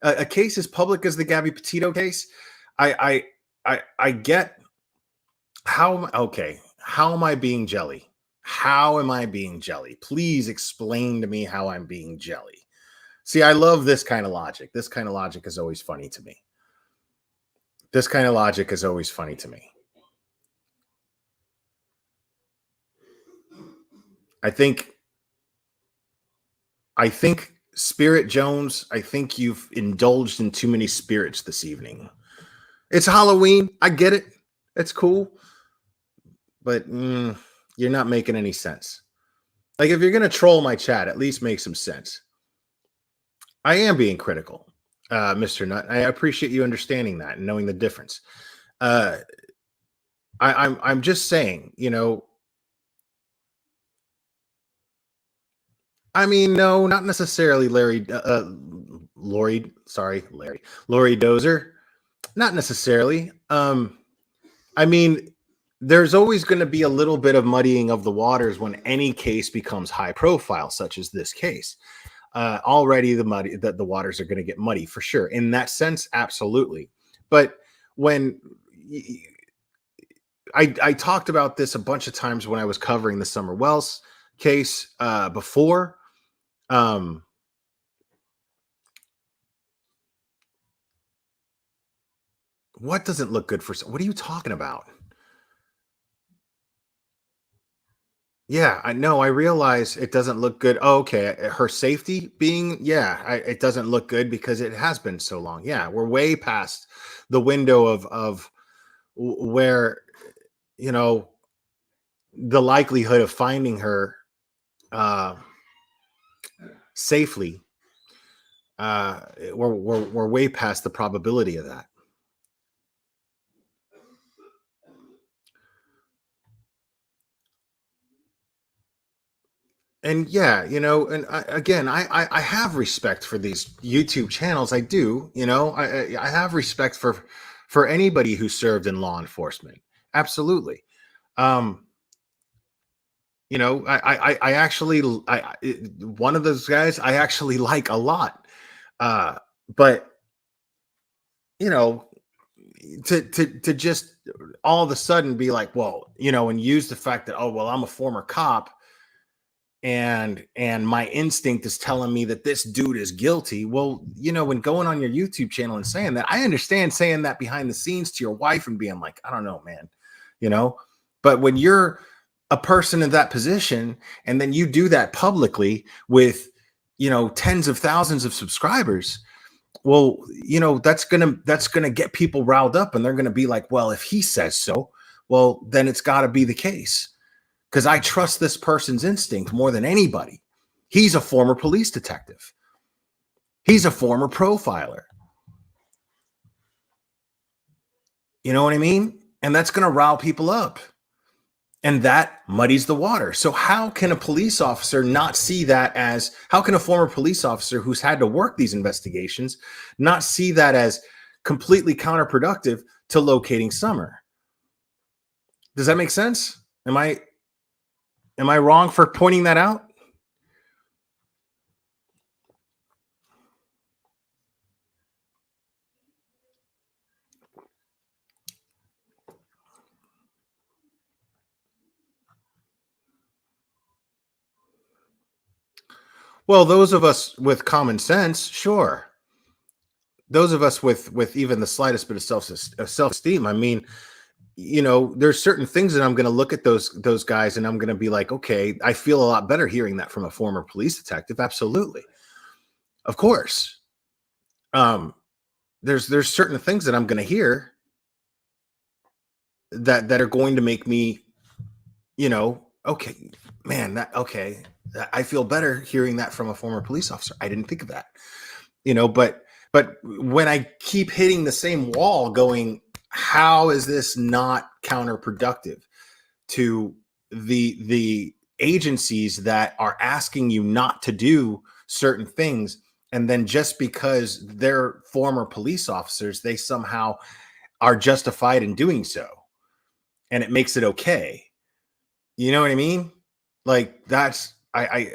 a case as public as the Gabby Petito case, I get how. Okay, how am I being jelly? How am I being jelly? Please explain to me how I'm being jelly. See, I love this kind of logic. This kind of logic is always funny to me. I think Spirit Jones, I think you've indulged in too many spirits this evening. It's Halloween. I get it. It's cool. But you're not making any sense. Like, if you're going to troll my chat, at least make some sense. I am being critical, Mr. Nutt. I appreciate you understanding that and knowing the difference. I'm just saying, no, not necessarily Lori Dozer. Not necessarily. There's always going to be a little bit of muddying of the waters when any case becomes high profile, such as this case. Already the waters are going to get muddy for sure. In that sense, absolutely. But when I talked about this a bunch of times when I was covering the Summer Wells case before. What doesn't look good for what are you talking about? Yeah, I know. I realize it doesn't look good. Oh, okay. Her safety being, yeah, it doesn't look good because it has been so long. Yeah, we're way past the window of where, you know, the likelihood of finding her uh, safely. We're way past the probability of that. And yeah, and again, I have respect for these YouTube channels. I do, I have respect for anybody who served in law enforcement. Absolutely. Um, I actually, one of those guys I actually like a lot. Uh, but you know, to just all of a sudden be like, well, and use the fact that, oh, well, I'm a former cop and my instinct is telling me that this dude is guilty. Well, when going on your YouTube channel and saying that, I understand saying that behind the scenes to your wife and being like, I don't know, man, you know, but when you're a person in that position and then you do that publicly with, tens of thousands of subscribers, well, that's gonna get people riled up and they're gonna be like, well, if he says so, well, then it's got to be the case because I trust this person's instinct more than anybody. He's a former police detective. He's a former profiler. You know what I mean? And that's going to rile people up. And that muddies the water. So how can a police officer not see that as, how can a former police officer who's had to work these investigations not see that as completely counterproductive to locating Summer? Does that make sense? Am I wrong for pointing that out? Well, those of us with common sense, sure. Those of us with even the slightest bit of self-esteem, I mean, there's certain things that I'm going to look at those guys and I'm going to be like, okay, I feel a lot better hearing that from a former police detective. Absolutely. Of course. Um there's certain things that I'm going to hear that are going to make me, okay, man, that okay. I feel better hearing that from a former police officer. I didn't think of that. But when I keep hitting the same wall going, how is this not counterproductive to the agencies that are asking you not to do certain things, and then just because they're former police officers they somehow are justified in doing so and it makes it okay? You know what I mean? Like that's I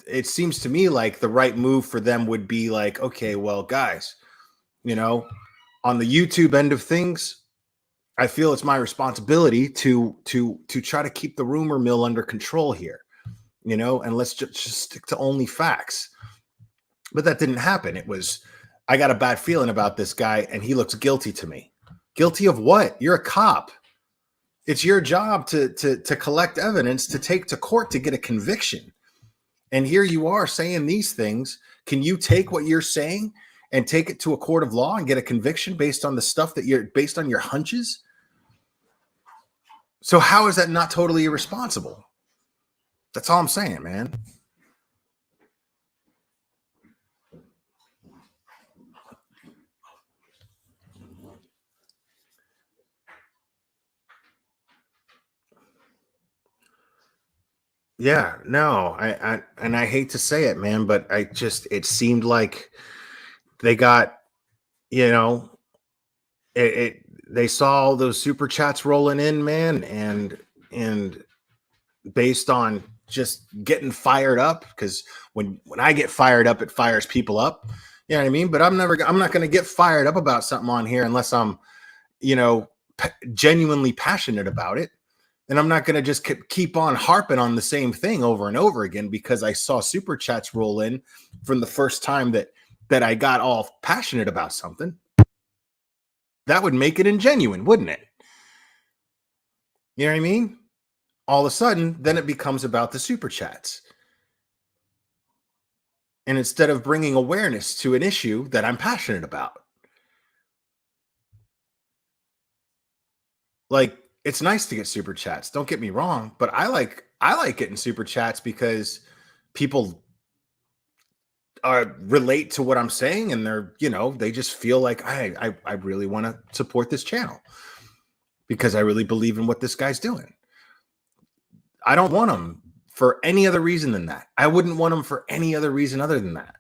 it seems to me like the right move for them would be like, okay, well, guys, you know, on the YouTube end of things, I feel it's my responsibility to try to keep the rumor mill under control here, and let's just stick to only facts. But that didn't happen. It was, I got a bad feeling about this guy and he looks guilty to me. Guilty of what? You're a cop. It's your job to collect evidence to take to court to get a conviction. And here you are saying these things. Can you take what you're saying and take it to a court of law and get a conviction based on the stuff that you're based on your hunches? So how is that not totally irresponsible? That's all I'm saying, man. Yeah, no, and I hate to say it, man, but it seemed like they got, you know, they saw all those super chats rolling in, man, and based on just getting fired up, because when I get fired up, it fires people up. You know what I mean? But I'm not going to get fired up about something on here unless I'm, you know, genuinely passionate about it. And I'm not going to just keep on harping on the same thing over and over again because I saw super chats roll in from the first time that I got all passionate about something. That would make it ingenuine, wouldn't it? You know what I mean? All of a sudden, then it becomes about the super chats. And instead of bringing awareness to an issue that I'm passionate about, like, it's nice to get super chats. Don't get me wrong, but I like getting super chats because people relate to what I'm saying, and they're, they just feel like I really want to support this channel because I really believe in what this guy's doing. I don't want them for any other reason than that. I wouldn't want them for any other reason other than that.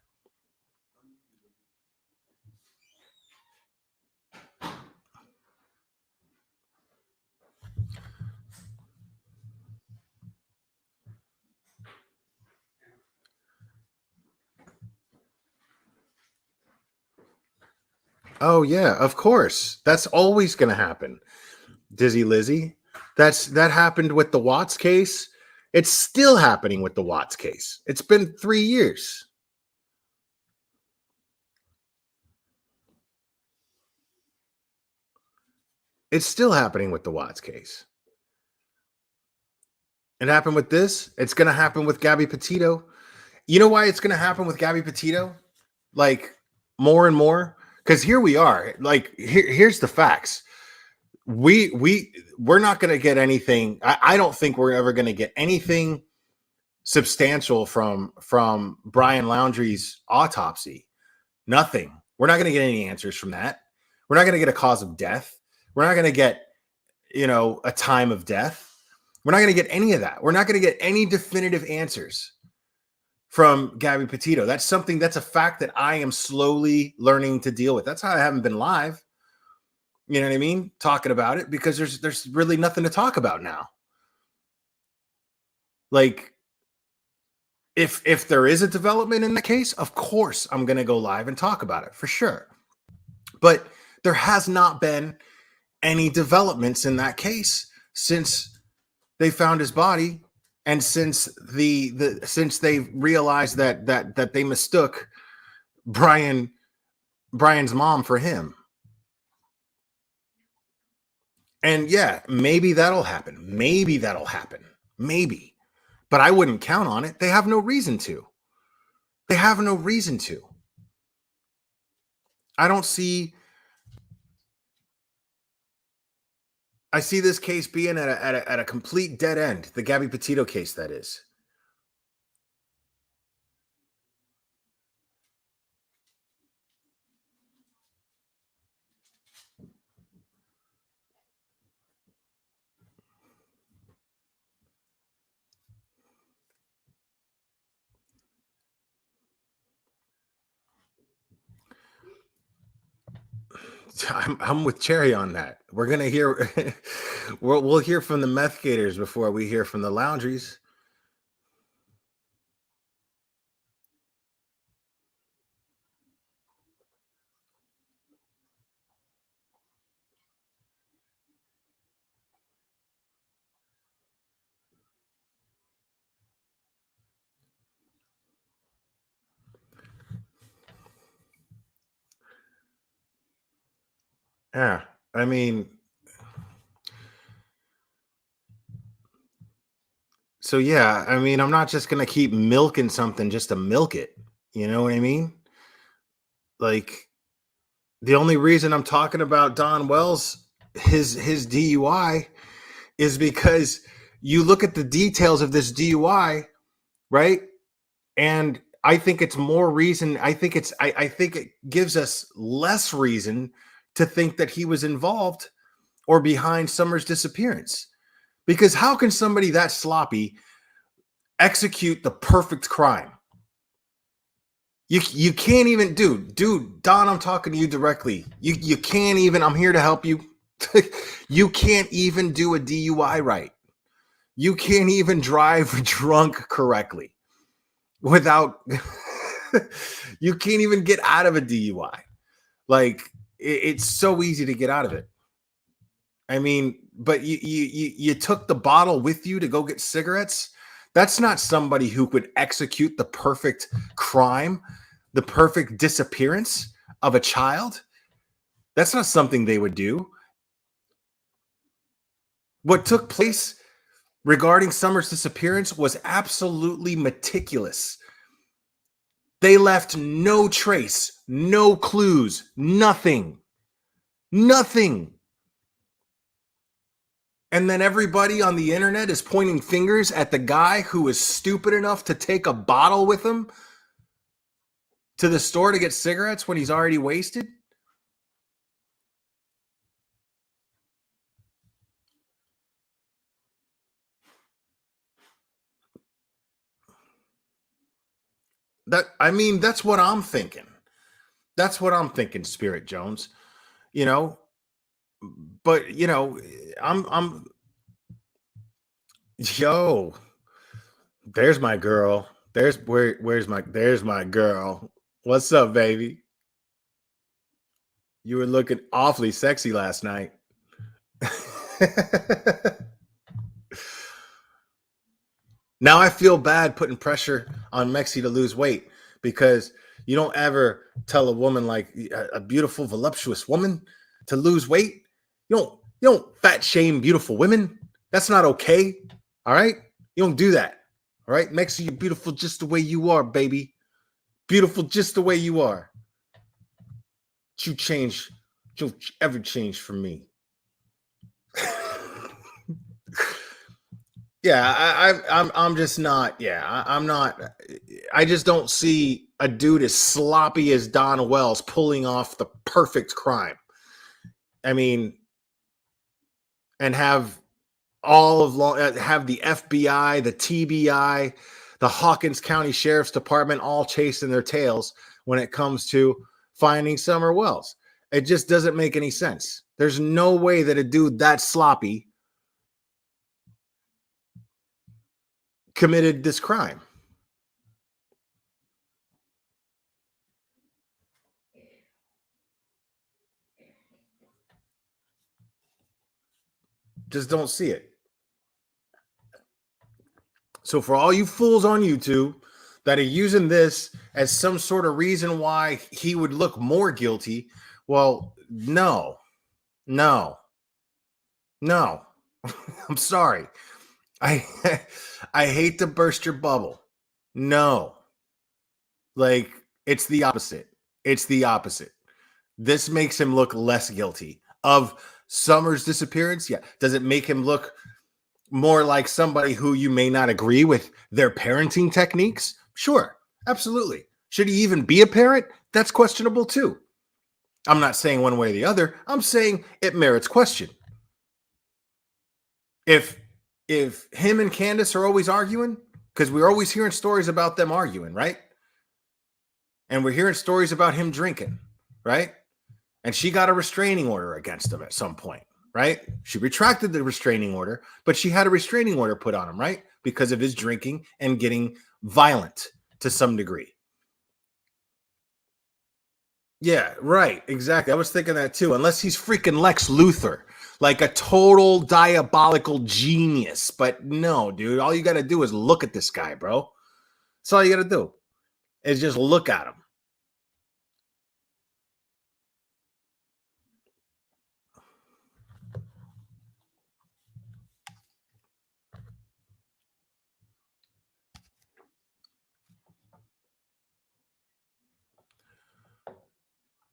Oh yeah, of course. That's always going to happen. Dizzy Lizzy. That happened with the Watts case. It's still happening with the Watts case. It's been 3 years. It's still happening with the Watts case. It happened with this. It's going to happen with Gabby Petito. You know why it's going to happen with Gabby Petito? Like, more and more? Because here we are. Like, here's the facts. We're not going to get anything. I don't think we're ever going to get anything substantial from Brian Laundrie's autopsy. Nothing. We're not going to get any answers from that. We're not going to get a cause of death. We're not going to get, a time of death. We're not going to get any of that. We're not going to get any definitive answers from Gabby Petito. That's a fact that I am slowly learning to deal with. That's how I haven't been live. You know what I mean? Talking about it, because there's really nothing to talk about now. Like, if there is a development in the case, of course I'm going to go live and talk about it for sure. But there has not been any developments in that case since they found his body, and since since they realized that they mistook Brian's mom for him. And yeah, maybe that'll happen. Maybe. But I wouldn't count on it. They have no reason to. I see this case being at a complete dead end. The Gabby Petito case, that is. I'm with Cherry on that. We're gonna hear, we'll hear from the meth gators before we hear from the Laundries. Yeah, I mean, so yeah, I mean, I'm not just gonna keep milking something just to milk it. You know what I mean? Like, the only reason I'm talking about Don Wells, his DUI, is because you look at the details of this DUI, right? And I think it's more reason. I think it gives us less reason to think that he was involved or behind Summer's disappearance. Because how can somebody that sloppy execute the perfect crime? You can't even, dude, Don, I'm talking to you directly. You can't even, I'm here to help you. You can't even do a DUI right. You can't even drive drunk correctly without, you can't even get out of a DUI. Like, it's so easy to get out of it. I mean, but you took the bottle with you to go get cigarettes. That's not somebody who could execute the perfect crime, the perfect disappearance of a child. That's not something they would do. What took place regarding Summer's disappearance was absolutely meticulous. They left no trace, no clues, nothing. Nothing. And then everybody on the internet is pointing fingers at the guy who was stupid enough to take a bottle with him to the store to get cigarettes when he's already wasted. That's what I'm thinking. That's what I'm thinking, Spirit Jones. You know, but I'm yo, there's my girl. There's my girl. What's up, baby? You were looking awfully sexy last night. Now I feel bad putting pressure on Mexi to lose weight because you don't ever tell a woman, like a beautiful, voluptuous woman, to lose weight. You don't fat shame beautiful women. That's not okay. All right? You don't do that. All right? Mexi, you're beautiful just the way you are, baby. Beautiful just the way you are. You'll ever change for me. Yeah, I'm just not. Yeah, I'm not. I just don't see a dude as sloppy as Don Wells pulling off the perfect crime. I mean, and have have the FBI, the TBI, the Hawkins County Sheriff's Department all chasing their tails when it comes to finding Summer Wells. It just doesn't make any sense. There's no way that a dude that sloppy committed this crime. Just don't see it. So for all you fools on YouTube that are using this as some sort of reason why he would look more guilty, well, no. I'm sorry. I hate to burst your bubble. No. Like, it's the opposite. It's the opposite. This makes him look less guilty of Summer's disappearance. Yeah. Does it make him look more like somebody who you may not agree with their parenting techniques? Sure. Absolutely. Should he even be a parent? That's questionable too. I'm not saying one way or the other. I'm saying it merits question. If him and Candace are always arguing, because we're always hearing stories about them arguing, right? And we're hearing stories about him drinking, right? And she got a restraining order against him at some point, right? She retracted the restraining order, but she had a restraining order put on him, right? Because of his drinking and getting violent to some degree. Yeah, right. Exactly. I was thinking that too. Unless he's freaking Lex Luthor, like a total diabolical genius. But no, dude, all you got to do is look at this guy, bro. That's all you got to do is just look at him.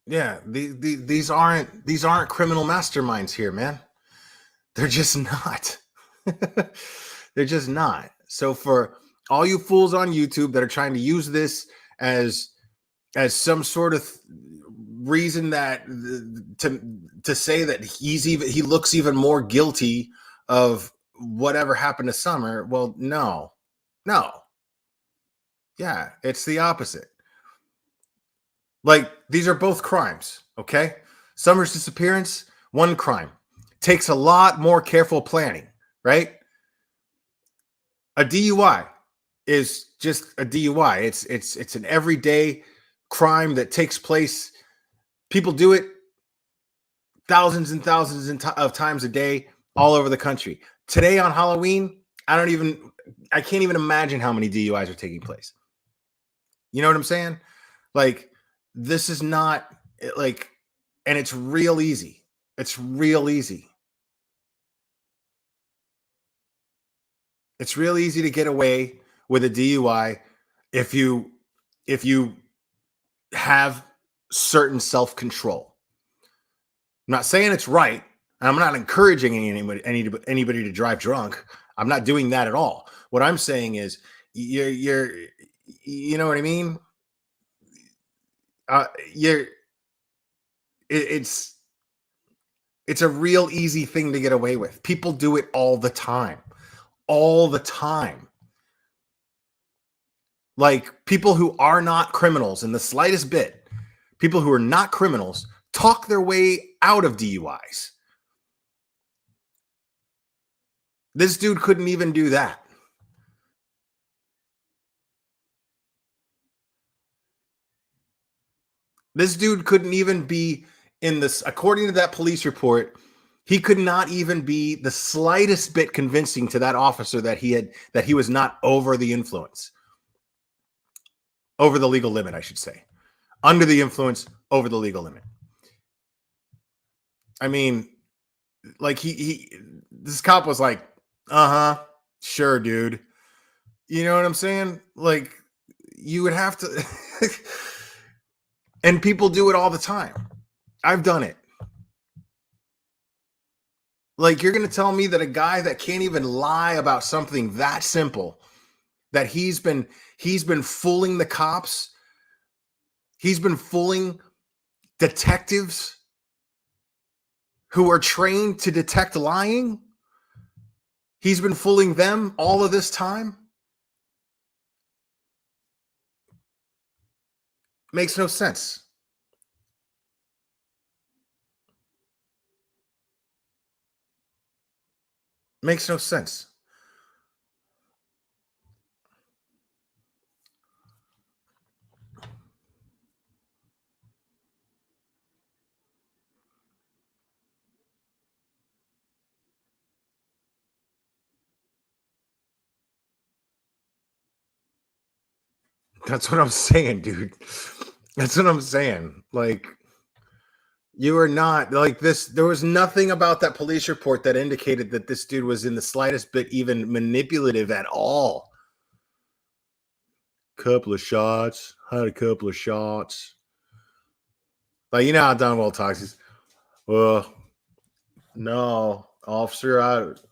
Yeah, these aren't criminal masterminds here, man. They're just not. They're just not. So for all you fools on YouTube that are trying to use this as some sort of reason that to say that he looks even more guilty of whatever happened to Summer, well, no. Yeah, it's the opposite. Like, these are both crimes, okay? Summer's disappearance, one crime. Takes a lot more careful planning, right? A DUI is just a DUI. It's an everyday crime that takes place. People do it thousands and thousands of times a day all over the country. Today on Halloween, I can't even imagine how many DUIs are taking place. You know what I'm saying? Like, this is not like And it's real easy. It's real easy. It's real easy to get away with a DUI if you have certain self-control. I'm not saying it's right. And I'm not encouraging anybody to drive drunk. I'm not doing that at all. What I'm saying is you're you know what I mean? You're it's a real easy thing to get away with. People do it all the time. All the time. Like people who are not criminals in the slightest bit, people who are not criminals talk their way out of DUIs. This dude couldn't even do that. This dude couldn't even be in this, according to that police report, he could not even be the slightest bit convincing to that officer that he was not over the influence. Over the legal limit, I should say. Under the influence, over the legal limit. I mean, like this cop was like, sure, dude. You know what I'm saying? Like, you would have to. And people do it all the time. I've done it. Like, you're going to tell me that a guy that can't even lie about something that simple, that he's been fooling the cops, he's been fooling detectives who are trained to detect lying, he's been fooling them all of this time? Makes no sense. Makes no sense. That's what I'm saying, dude. That's what I'm saying. Like, you are not like this. There was nothing about that police report that indicated that this dude was in the slightest bit even manipulative at all. Couple of shots, had a couple of shots. Like, you know how Donwell talks. He's, well, no, officer,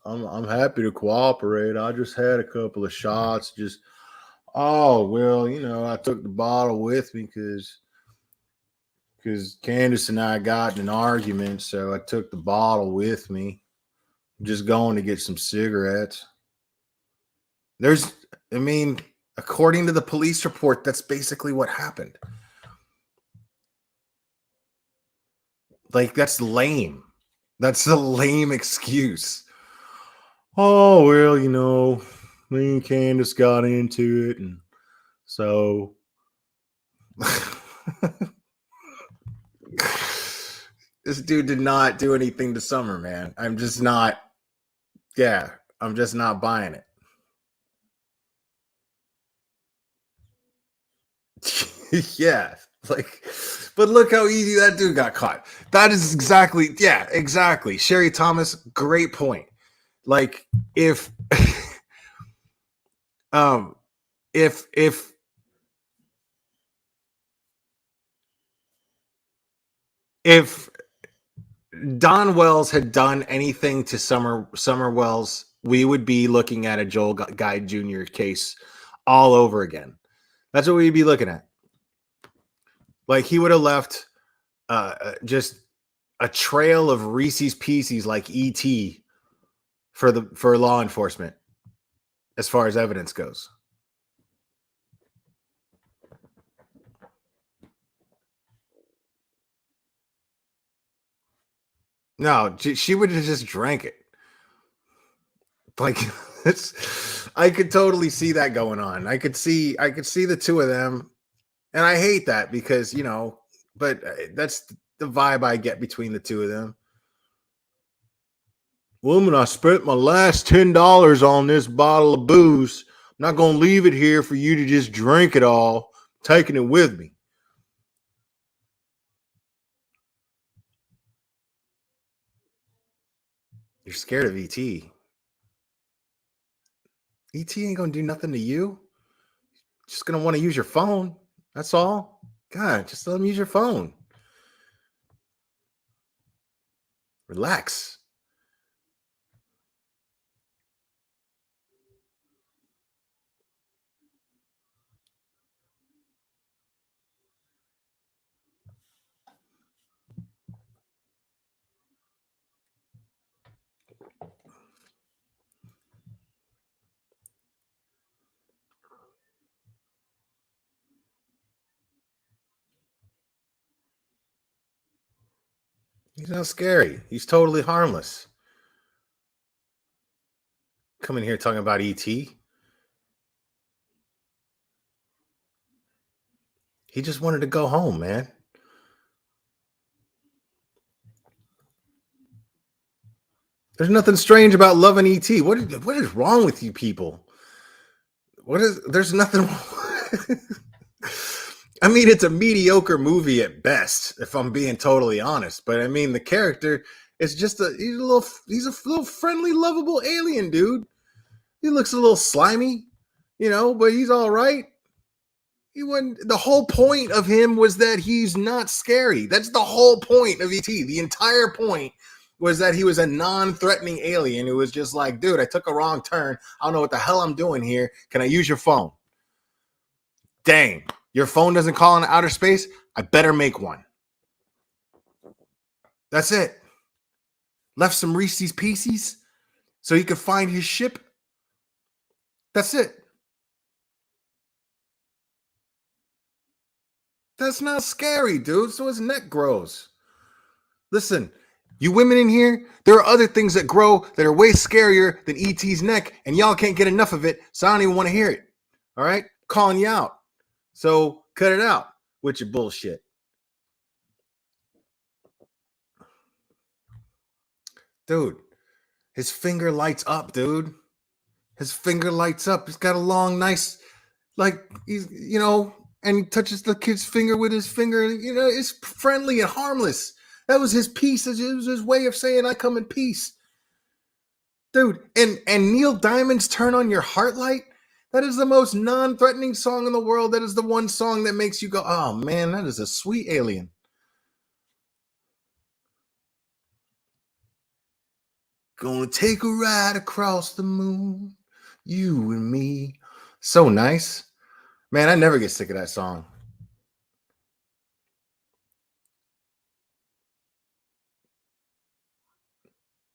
I'm happy to cooperate. I just had a couple of shots. Just, oh well, you know, I took the bottle with me because Candace and I got in an argument, so I took the bottle with me. Just going to get some cigarettes. I mean, according to the police report, that's basically what happened. Like, that's lame. That's a lame excuse. Oh, well, you know, me and Candace got into it, and so this dude did not do anything to Summer, man. I'm just not buying it. Yeah, like, but look how easy that dude got caught. That is exactly. Sherry Thomas, great point. Like, if if Don Wells had done anything to Summer Wells, we would be looking at a Joel Guy Jr. case all over again. That's what we'd be looking at. Like, he would have left just a trail of Reese's Pieces like E.T. for law enforcement as far as evidence goes. No, she would have just drank it. Like, I could totally see that going on. I could see the two of them, and I hate that because, you know, but that's the vibe I get between the two of them. Woman, I spent my last $10 on this bottle of booze. I'm not going to leave it here for you to just drink it all. I'm taking it with me. You're scared of ET. ET ain't gonna do nothing to you. Just gonna want to use your phone. That's all. God, just let him use your phone. Relax. He's not scary. He's totally harmless. Coming here talking about ET. He just wanted to go home, man. There's nothing strange about loving ET. What is wrong with you people? There's nothing wrong. I mean, it's a mediocre movie at best, if I'm being totally honest. But I mean, the character is just he's a little friendly, lovable alien dude. He looks a little slimy, but he's all right. The whole point of him was that he's not scary. That's the whole point of ET. The entire point was that he was a non-threatening alien who was just like, dude, I took a wrong turn. I don't know what the hell I'm doing here. Can I use your phone? Dang, your phone doesn't call in outer space? I better make one. That's it. Left some Reese's Pieces so he could find his ship. That's it. That's not scary, dude. So his neck grows. Listen, you women in here, there are other things that grow that are way scarier than ET's neck, and y'all can't get enough of it, so I don't even want to hear it. All right? Calling you out. So cut it out with your bullshit. Dude, his finger lights up, dude. His finger lights up. He's got a long, nice, he's, and he touches the kid's finger with his finger. It's friendly and harmless. That was his peace. It was his way of saying, I come in peace. Dude, and Neil Diamond's Turn on Your Heart Light, that is the most non-threatening song in the world. That is the one song that makes you go, oh, man, that is a sweet alien. Gonna take a ride across the moon, you and me. So nice. Man, I never get sick of that song.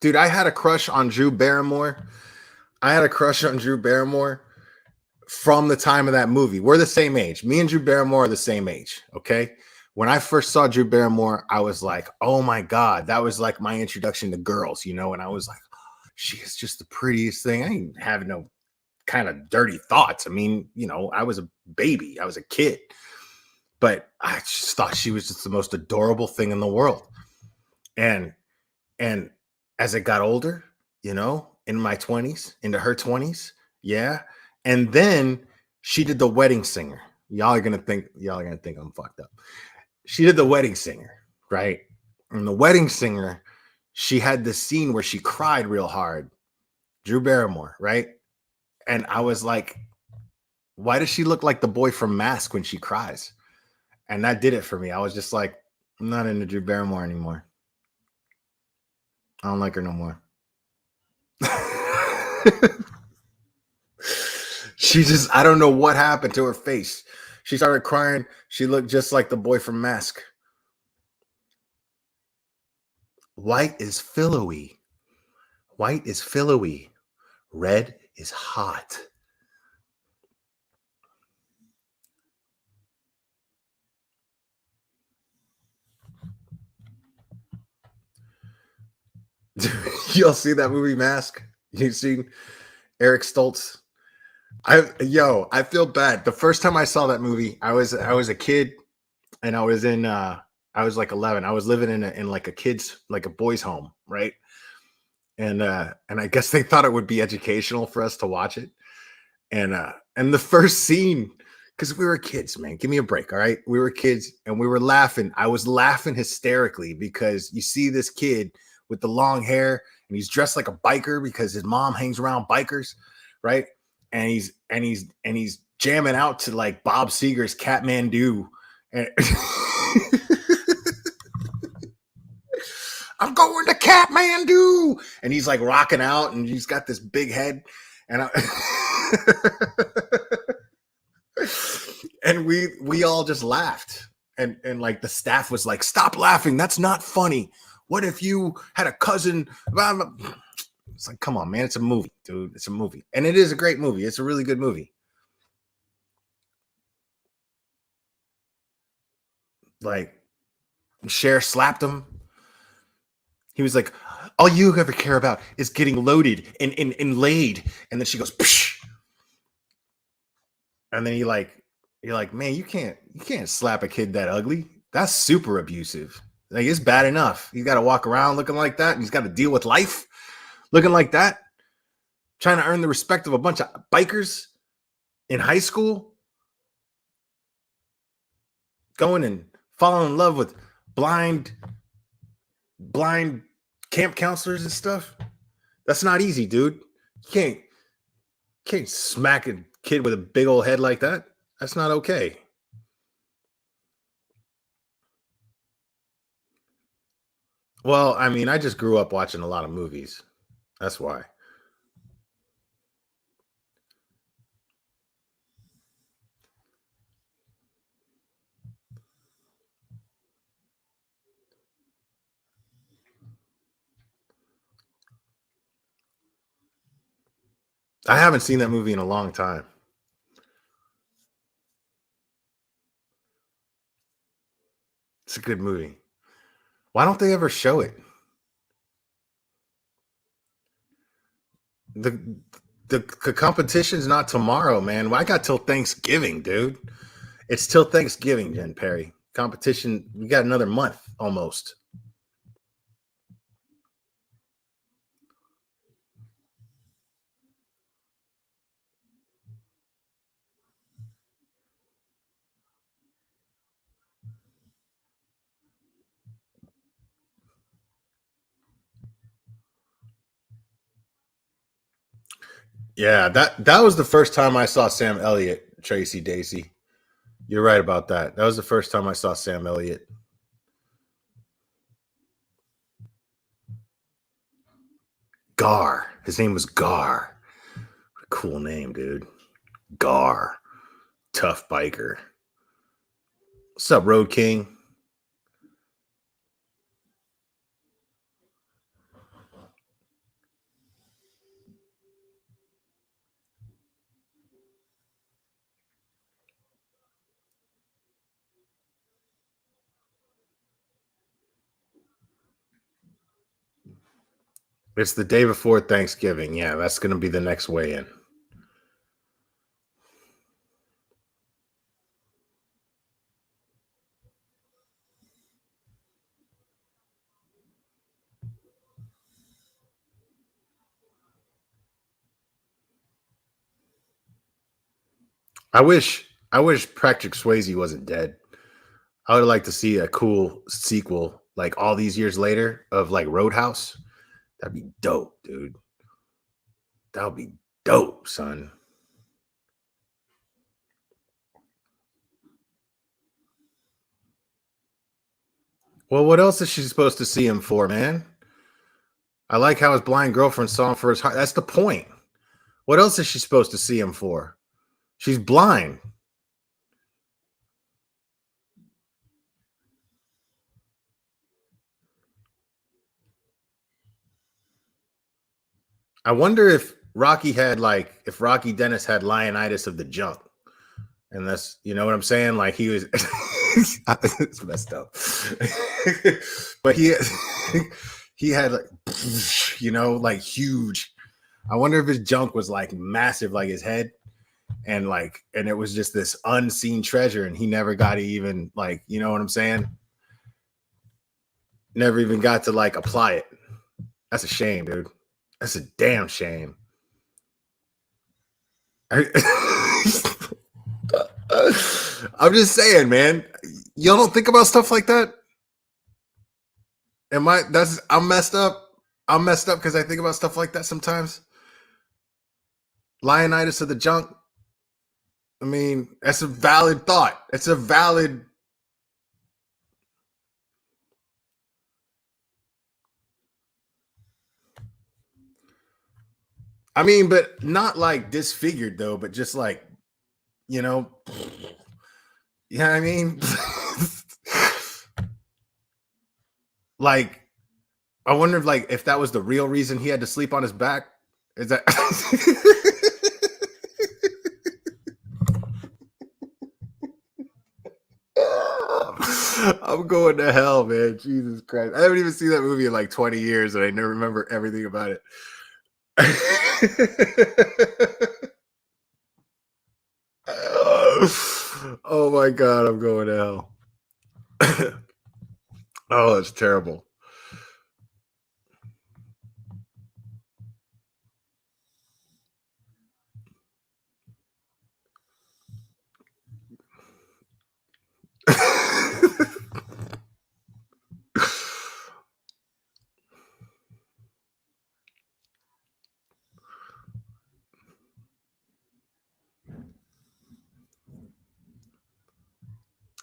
Dude, I had a crush on Drew Barrymore. From the time of that movie. We're the same age. Me and Drew Barrymore are the same age, okay? When I first saw Drew Barrymore, I was like, oh my God, that was like my introduction to girls, and I was like, oh, she is just the prettiest thing. I didn't have no kind of dirty thoughts. I mean, I was a baby. I was a kid. But I just thought she was just the most adorable thing in the world. And as I got older, in my 20s, into her 20s, yeah. And then she did The Wedding Singer. Y'all are gonna think I'm fucked up. She did The Wedding Singer, right? And The Wedding Singer, she had this scene where she cried real hard. Drew Barrymore, right? And I was like, why does she look like the boy from Mask when she cries? And that did it for me. I was just like, I'm not into Drew Barrymore anymore. I don't like her no more. I don't know what happened to her face. She started crying. She looked just like the boy from Mask. White is pillowy. White is pillowy. Red is hot. Y'all see that movie Mask? You seen Eric Stoltz? I feel bad. The first time I saw that movie, I was a kid, and I was like 11. I was living in like a kid's, like a boys' home, right? And I guess they thought it would be educational for us to watch it. And the first scene, because we were kids, man. Give me a break, all right? We were kids, and we were laughing. I was laughing hysterically because you see this kid with the long hair and he's dressed like a biker because his mom hangs around bikers, right? And he's jamming out to like Bob Seger's Kathmandu. And I'm going to Kathmandu, and he's like rocking out, and he's got this big head, and and we all just laughed, and like the staff was like, "Stop laughing, that's not funny. What if you had a cousin?" It's like, come on, man, it's a movie, dude. It's a movie, and it is a great movie. It's a really good movie. Like, Cher slapped him. He was like, all you ever care about is getting loaded and laid. And then she goes, psh. And then you're like, man, you can't slap a kid that ugly. That's super abusive. Like, it's bad enough. He's got to walk around looking like that, and he's got to deal with life looking like that, trying to earn the respect of a bunch of bikers in high school, going and falling in love with blind camp counselors and stuff. That's not easy, dude. You can't smack a kid with a big old head like that. That's not okay. Well, I mean, I just grew up watching a lot of movies. That's why. I haven't seen that movie in a long time. It's a good movie. Why don't they ever show it? The competition's not tomorrow, man. I got till Thanksgiving, dude. It's till Thanksgiving, Jen Perry. Competition, we got another month almost. Yeah, that was the first time I saw Sam Elliott, Tracy Daisy. You're right about that. That was the first time I saw Sam Elliott. Gar. His name was Gar. Cool name, dude. Gar. Tough biker. What's up, Road King? It's the day before Thanksgiving. Yeah, that's going to be the next weigh-in. I wish Patrick Swayze wasn't dead. I would like to see a cool sequel, like all these years later, of like Roadhouse. That'd be dope, dude. That would be dope, son. Well, what else is she supposed to see him for, man? I like how his blind girlfriend saw him for his heart. That's the point. What else is she supposed to see him for? She's blind. I wonder if Rocky Dennis had Lionitis of the junk. And that's, you know what I'm saying? Like, he was, it's messed up. But he had like, you know, like huge. I wonder if his junk was like massive, like his head. And it was just this unseen treasure, and he never got to even, like, you know what I'm saying? Never even got to like apply it. That's a shame, dude. That's a damn shame. I'm just saying, man. Y'all don't think about stuff like that? I'm messed up? I'm messed up because I think about stuff like that sometimes. Lionitis of the junk. I mean, that's a valid thought. It's a valid. I mean, but not like disfigured though, but just like, you know, you know what I mean? Like, I wonder if like if that was the real reason he had to sleep on his back. Is that I'm going to hell, man. Jesus Christ. I haven't even seen that movie in like 20 years and I never remember everything about it. Oh my god, I'm going to hell. Oh, it's terrible.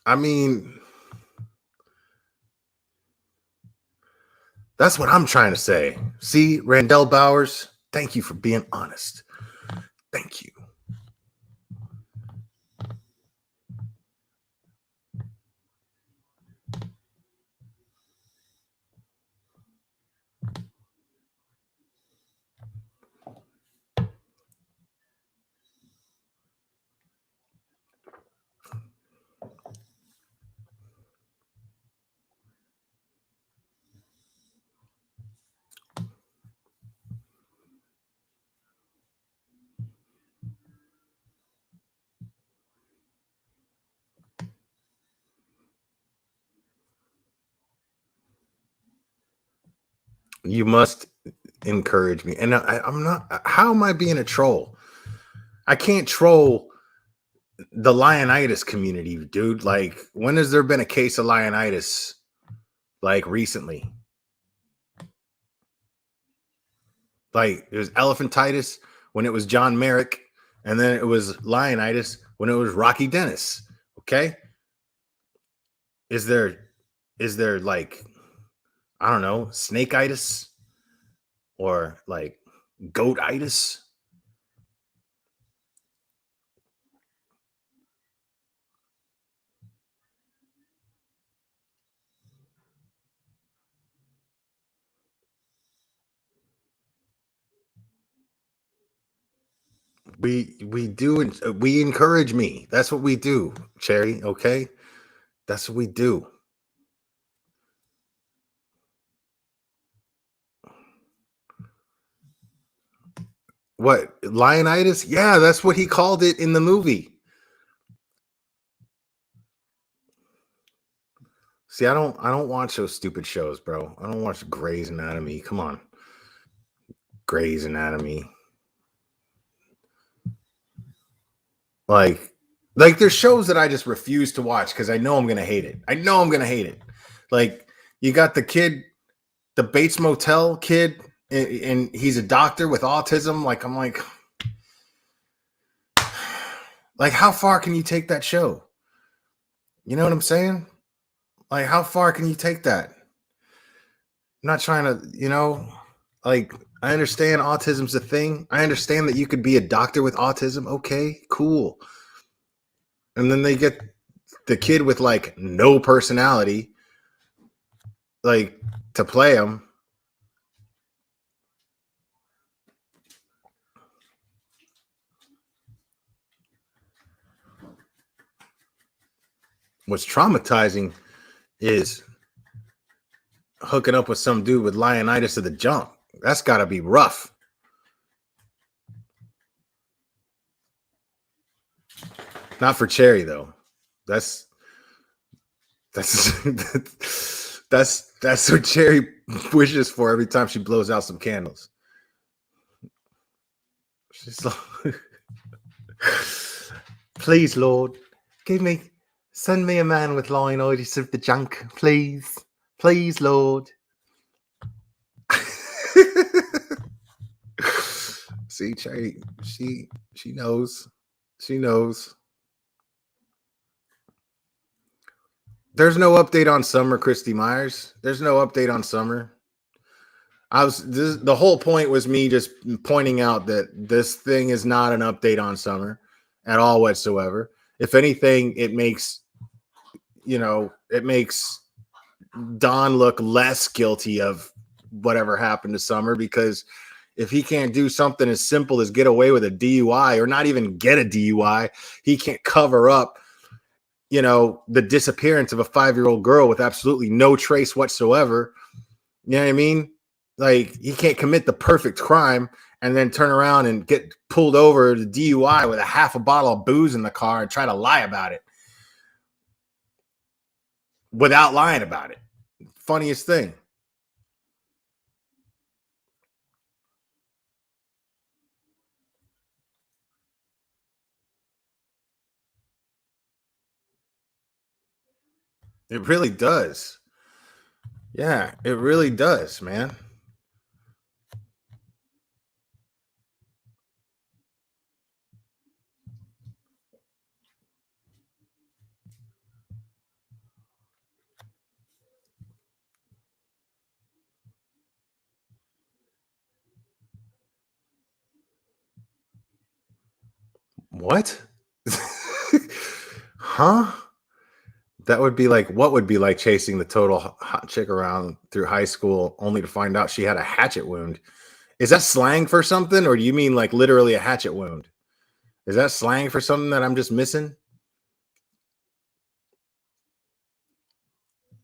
I mean, that's what I'm trying to say. See, Randall Bowers, thank you for being honest. Thank you. You must encourage me. And I'm not, how am I being a troll? I can't troll the Lionitis community, dude. Like, when has there been a case of Lionitis like recently? Like, there's elephantitis when it was John Merrick, and then it was Lionitis when it was Rocky Dennis. Okay. Is there like, I don't know, snakeitis or like goatitis? We do, we encourage me. That's what we do, Cherry. Okay, that's what we do. What, Lionitis? Yeah, that's what he called it in the movie. See, I don't watch those stupid shows, bro. I don't watch Grey's Anatomy. Come on, Grey's Anatomy. Like, there's shows that I just refuse to watch because I know I'm gonna hate it. I know I'm gonna hate it. Like, you got the kid, the Bates Motel kid, and he's a doctor with autism. Like, I'm like, how far can you take that show? You know what I'm saying? Like, how far can you take that? I'm not trying to, like, I understand autism's a thing. I understand that you could be a doctor with autism. Okay, cool. And then they get the kid with like no personality, like, to play him. What's traumatizing is hooking up with some dude with Lionitis of the jump. That's got to be rough. Not for Cherry though. That's that's what Cherry wishes for every time she blows out some candles. She's like, please, Lord, send me a man with Lionitis of the junk, please, Lord. See, Cherry, she knows. She knows. There's no update on Summer, Christy Myers. There's no update on Summer. The whole point was me just pointing out that this thing is not an update on Summer at all whatsoever. If anything, it makes Don look less guilty of whatever happened to Summer, because if he can't do something as simple as get away with a DUI, or not even get a DUI, he can't cover up, the disappearance of a 5-year-old girl with absolutely no trace whatsoever. You know what I mean? Like, he can't commit the perfect crime and then turn around and get pulled over to DUI with a half a bottle of booze in the car and try to lie about it without lying about it. Funniest thing. It really does. Yeah, it really does, man. What? Huh? That would be like, what would be like chasing the total hot chick around through high school only to find out she had a hatchet wound? Is that slang for something, or do you mean like literally a hatchet wound? Is that slang for something that I'm just missing?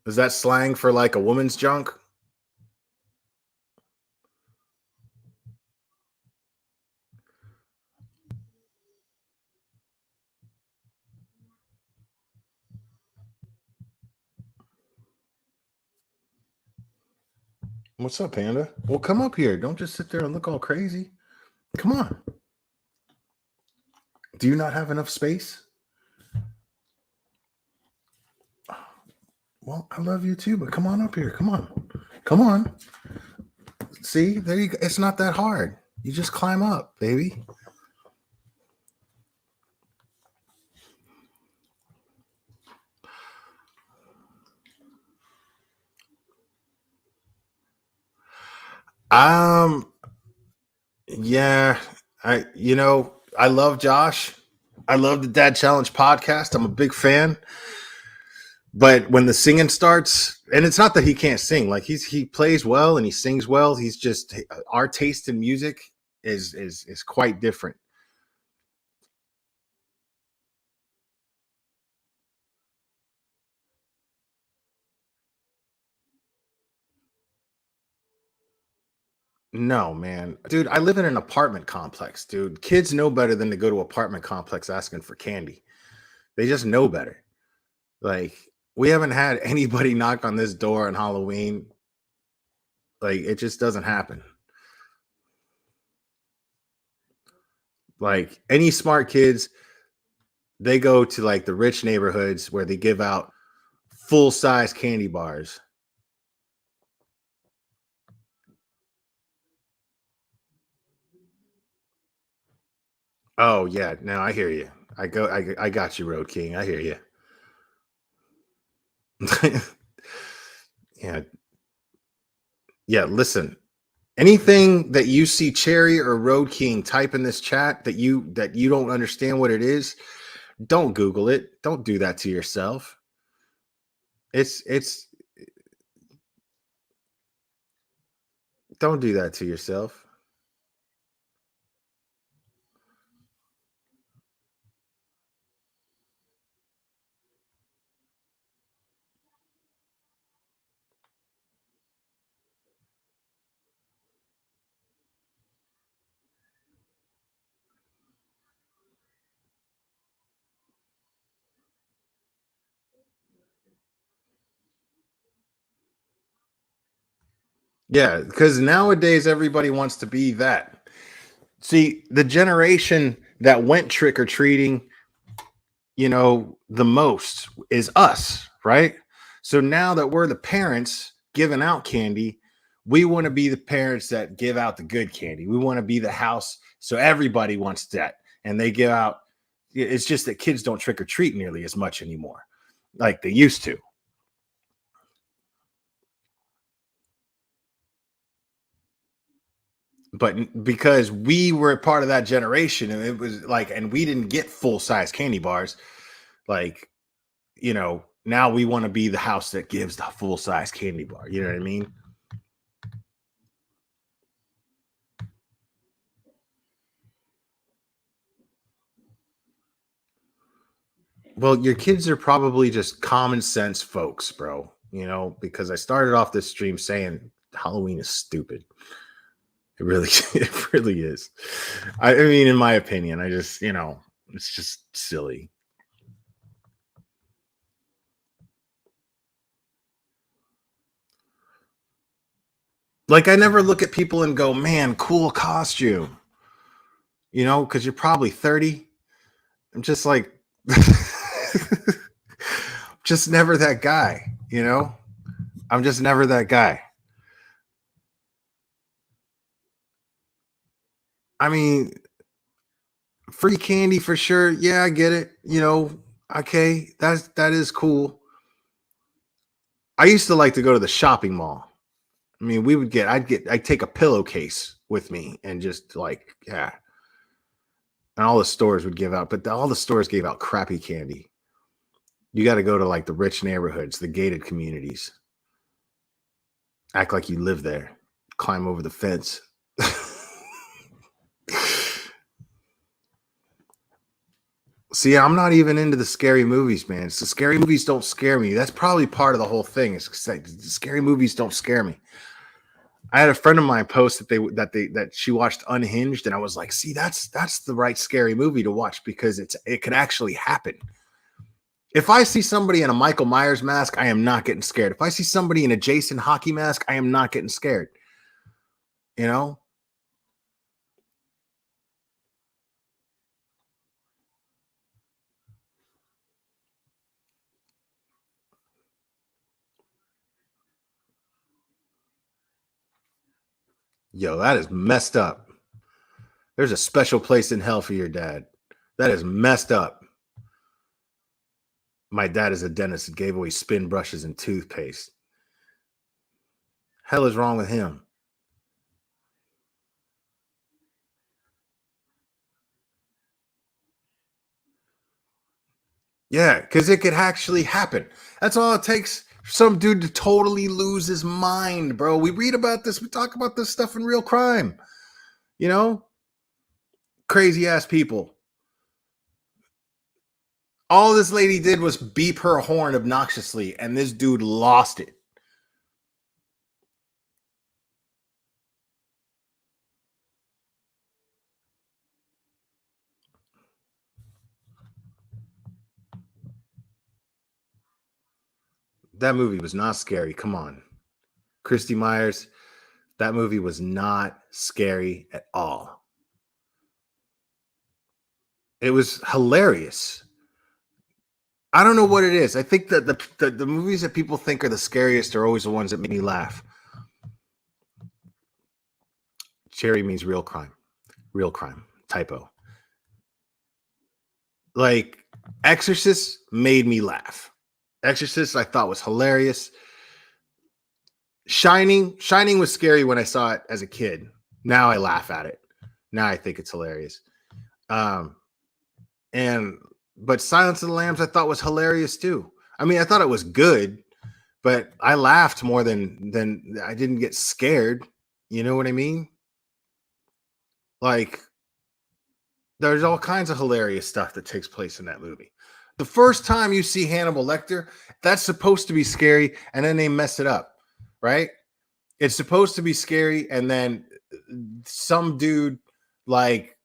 Is that slang for like a woman's junk? What's up, Panda? Well, come up here. Don't just sit there and look all crazy. Come on. Do you not have enough space? Well, I love you too, but come on up here. Come on. Come on. See, there you go. It's not that hard. You just climb up, baby. Yeah, I love Josh. I love the Dad Challenge podcast. I'm a big fan. But when the singing starts, and it's not that he can't sing, like he plays well and he sings well. He's just, our taste in music is quite different. No, man. Dude, I live in an apartment complex, dude. Kids know better than to go to apartment complex asking for candy. They just know better. Like, we haven't had anybody knock on this door on Halloween. Like, it just doesn't happen. Like, any smart kids, they go to like the rich neighborhoods where they give out full size candy bars. Oh yeah, now I hear you. I got you, Road King. I hear you. Yeah, yeah. Listen, anything that you see Cherry or Road King type in this chat that you don't understand what it is, don't Google it. Don't do that to yourself. It's don't do that to yourself. Yeah, because nowadays everybody wants to be that. See, the generation that went trick or treating, the most is us, right? So now that we're the parents giving out candy, We want to be the parents that give out the good candy. We want to be the house. So everybody wants that. And they give out, it's just that kids don't trick or treat nearly as much anymore like they used to. But because we were part of that generation, and it was like, and we didn't get full size candy bars, like, now we want to be the house that gives the full size candy bar. You know what I mean? Well, your kids are probably just common sense folks, bro. Because I started off this stream saying Halloween is stupid. It really, it really is. I mean, in my opinion, I just, it's just silly. Like, I never look at people and go, man, cool costume, because you're probably 30. I'm just like, just never that guy, I'm just never that guy. I mean, free candy for sure. Yeah, I get it. Okay, that is cool. I used to like to go to the shopping mall. I mean, I'd take a pillowcase with me and just like, yeah. And all the stores would give out, but all the stores gave out crappy candy. You got to go to like the rich neighborhoods, the gated communities. Act like you live there. Climb over the fence. See, I'm not even into the scary movies, man. So scary movies don't scare me. That's probably part of the whole thing. Is scary movies don't scare me. I had a friend of mine post that she watched Unhinged, and I was like, see, that's the right scary movie to watch because it could actually happen. If I see somebody in a Michael Myers mask, I am not getting scared. If I see somebody in a Jason hockey mask, I am not getting scared. Yo, that is messed up. There's a special place in hell for your dad. That is messed up. My dad is a dentist and gave away spin brushes and toothpaste. Hell is wrong with him? Yeah, because it could actually happen. That's all it takes for some dude to totally lose his mind, bro. We read about this. We talk about this stuff in Real Crime. Crazy ass people. All this lady did was beep her horn obnoxiously, and this dude lost it. That movie was not scary. Come on. Christy Myers, that movie was not scary at all. It was hilarious. I don't know what it is. I think that the movies that people think are the scariest are always the ones that make me laugh. Cherry means real crime. Real crime. Typo. Like, Exorcist made me laugh. Exorcist I thought was hilarious. Shining was scary when I saw it as a kid. Now I laugh at it. Now I think it's hilarious. But Silence of the Lambs I thought was hilarious too. I mean, I thought it was good, but I laughed more than I didn't get scared. You know what I mean? Like, there's all kinds of hilarious stuff that takes place in that movie. The first time you see Hannibal Lecter, that's supposed to be scary, and then they mess it up, right? It's supposed to be scary, and then some dude like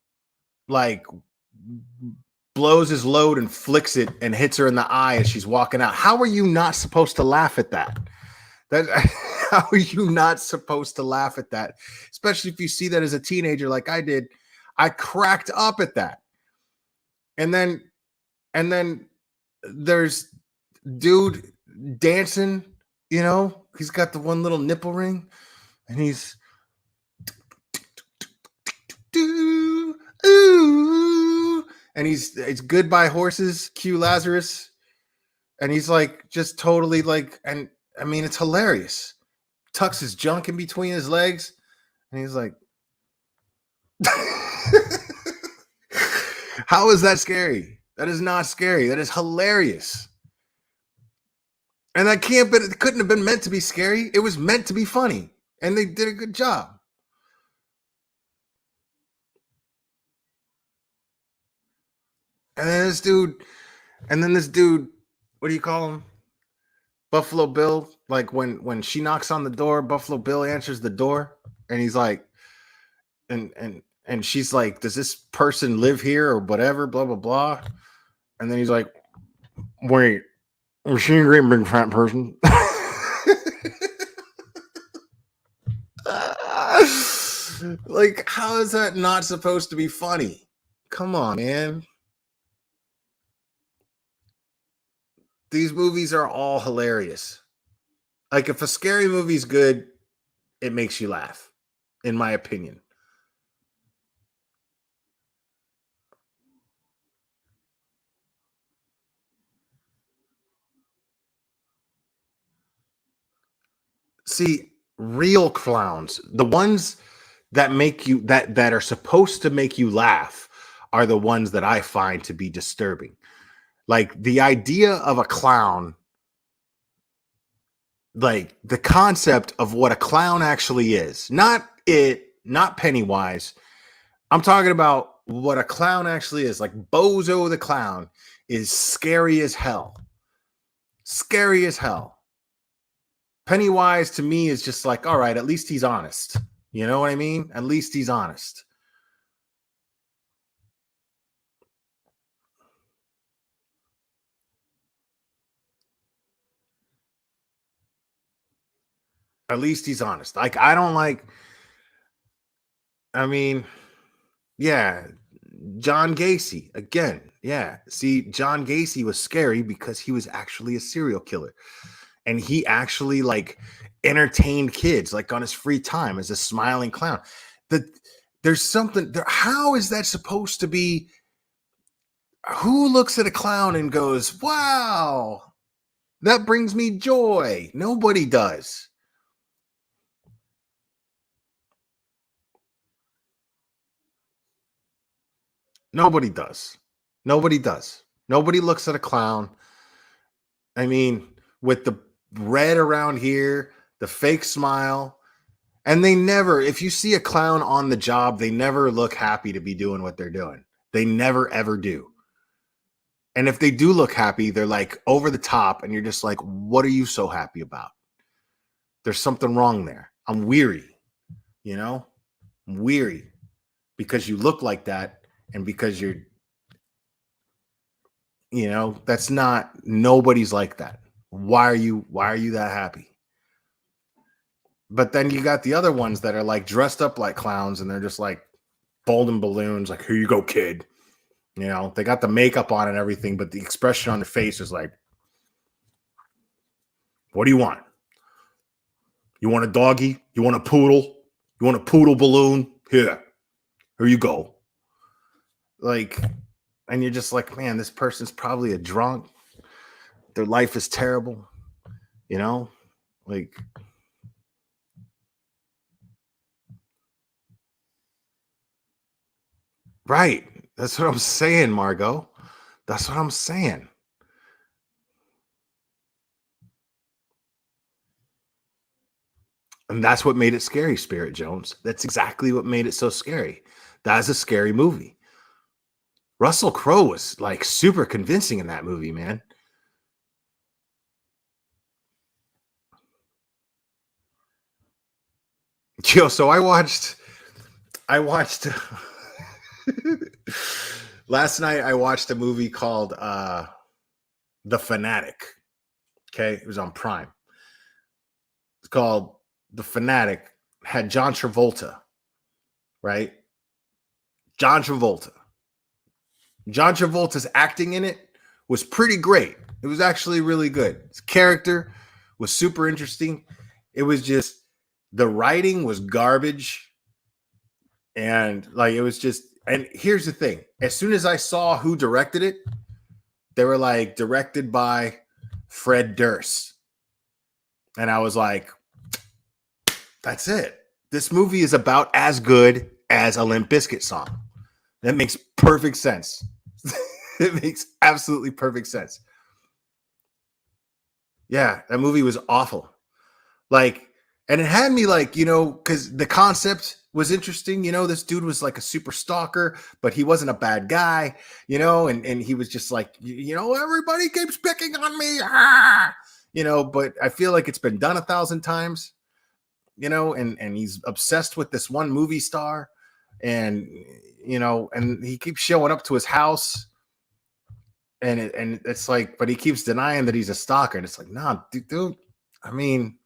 blows his load and flicks it and hits her in the eye as she's walking out. How are you not supposed to laugh at that? How are you not supposed to laugh at that? Especially if you see that as a teenager like I did. I cracked up at that. And then there's dude dancing, he's got the one little nipple ring. and he's ooh, and it's Goodbye Horses, Q Lazarus, and he's like just totally like, and I mean it's hilarious. Tucks his junk in between his legs, and he's like, how is that scary? That is not scary. That is hilarious. And that it couldn't have been meant to be scary. It was meant to be funny. And they did a good job. And then this dude, what do you call him? Buffalo Bill. Like when she knocks on the door, Buffalo Bill answers the door, and he's like, and she's like, does this person live here or whatever? Blah blah blah. And then he's like, wait, is she a great big fat person? Like, how is that not supposed to be funny? Come on, man. These movies are all hilarious. Like, if a scary movie's good, it makes you laugh, in my opinion. See, real clowns, the ones that make you that are supposed to make you laugh, are the ones that I find to be disturbing. Like the idea of a clown, like the concept of what a clown actually is, not Pennywise. I'm talking about what a clown actually is. Like Bozo the Clown is scary as hell. Scary as hell. Pennywise to me is just like, all right, at least he's honest. You know what I mean? At least he's honest. At least he's honest. Like, I don't like, I mean, yeah, John Gacy again. Yeah. See, John Gacy was scary because he was actually a serial killer. And he actually like entertained kids like on his free time as a smiling clown. There's something there. How is that supposed to be? Who looks at a clown and goes, wow, that brings me joy? Nobody does. Nobody does. Nobody does. Nobody looks at a clown. I mean, with the red around here, the fake smile, and they never, if you see a clown on the job, they never look happy to be doing what they're doing. They never, ever do. And if they do look happy, they're like over the top, and you're just like, what are you so happy about? There's something wrong there. I'm weary, you know? I'm weary because you look like that, and because you're, you know, that's not, nobody's like that. Why are you that happy? But then you got the other ones that are like dressed up like clowns, and they're just like golden balloons, like, here you go, kid. You know, they got the makeup on and everything, but the expression on their face is like, what do you want? You want a doggy? You want a poodle? You want a poodle balloon? Here you go. Like, and you're just like, man, this person's probably a drunk. Their life is terrible. You know, like, right. That's what I'm saying, Margot. That's what I'm saying. And that's what made it scary, Spirit Jones. That's exactly what made it so scary. That's a scary movie. Russell Crowe was like super convincing in that movie, man. Yo, so I watched last night I watched a movie called The Fanatic. Okay, it was on Prime. It's called The Fanatic. Had John Travolta, right? John Travolta's acting in it was pretty great. It was actually really good. His character was super interesting. It was just The writing was garbage. And like, it was just, and here's the thing. As soon as I saw who directed it, they were like, directed by Fred Durst. And I was like, that's it. This movie is about as good as a Limp Bizkit song. That makes perfect sense. It makes absolutely perfect sense. Yeah, that movie was awful. Like, and it had me like, because the concept was interesting. This dude was like a super stalker, but he wasn't a bad guy, and he was just like, everybody keeps picking on me. But I feel like it's been done 1,000 times, and he's obsessed with this one movie star, and, and he keeps showing up to his house. And it's like, but he keeps denying that he's a stalker. And it's like, nah, dude, I mean,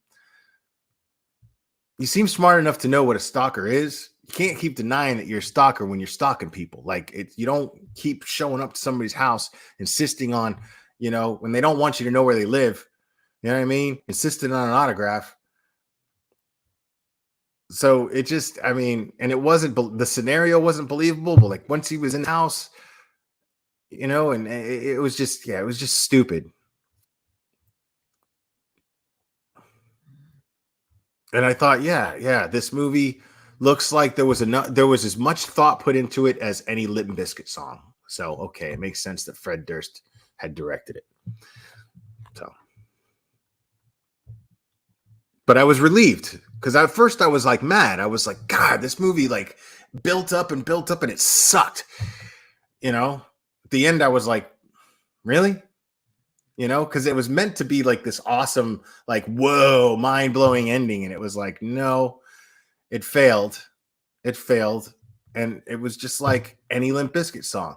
you seem smart enough to know what a stalker is. You can't keep denying that you're a stalker when you're stalking people. Like, you don't keep showing up to somebody's house, insisting on, when they don't want you to know where they live. You know what I mean? Insisting on an autograph. So it just, I mean, and it wasn't, the scenario wasn't believable, but like once he was in the house, and it was just, it was just stupid. And I thought, yeah, this movie looks like there was as much thought put into it as any Limp Bizkit song. So, okay, it makes sense that Fred Durst had directed it. So, but I was relieved because at first I was like mad. I was like, God, this movie like built up and it sucked. At the end, I was like, really? Because it was meant to be like this awesome, like, whoa, mind blowing ending. And it was like, no, it failed. It failed. And it was just like any Limp Bizkit song.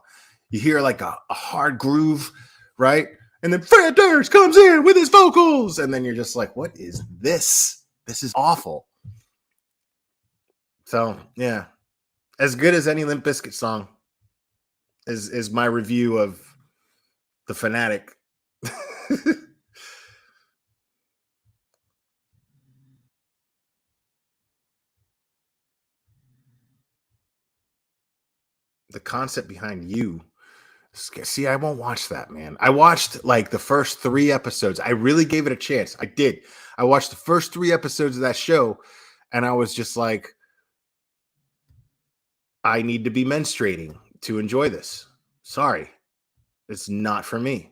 You hear like a hard groove, right? And then Fred Durst comes in with his vocals. And then you're just like, what is this? This is awful. So, yeah. As good as any Limp Bizkit song is my review of the Fanatic. The concept behind you. See, I won't watch that, man. I watched like the first 3 episodes. I really gave it a chance. I did. I watched the first 3 episodes of that show, and I was just like, I need to be menstruating to enjoy this. Sorry. It's not for me.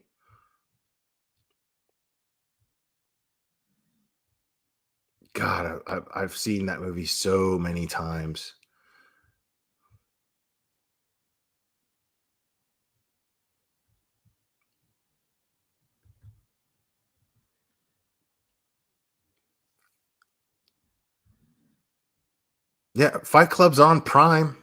God, I've seen that movie so many times. Yeah, Fight Club's on Prime.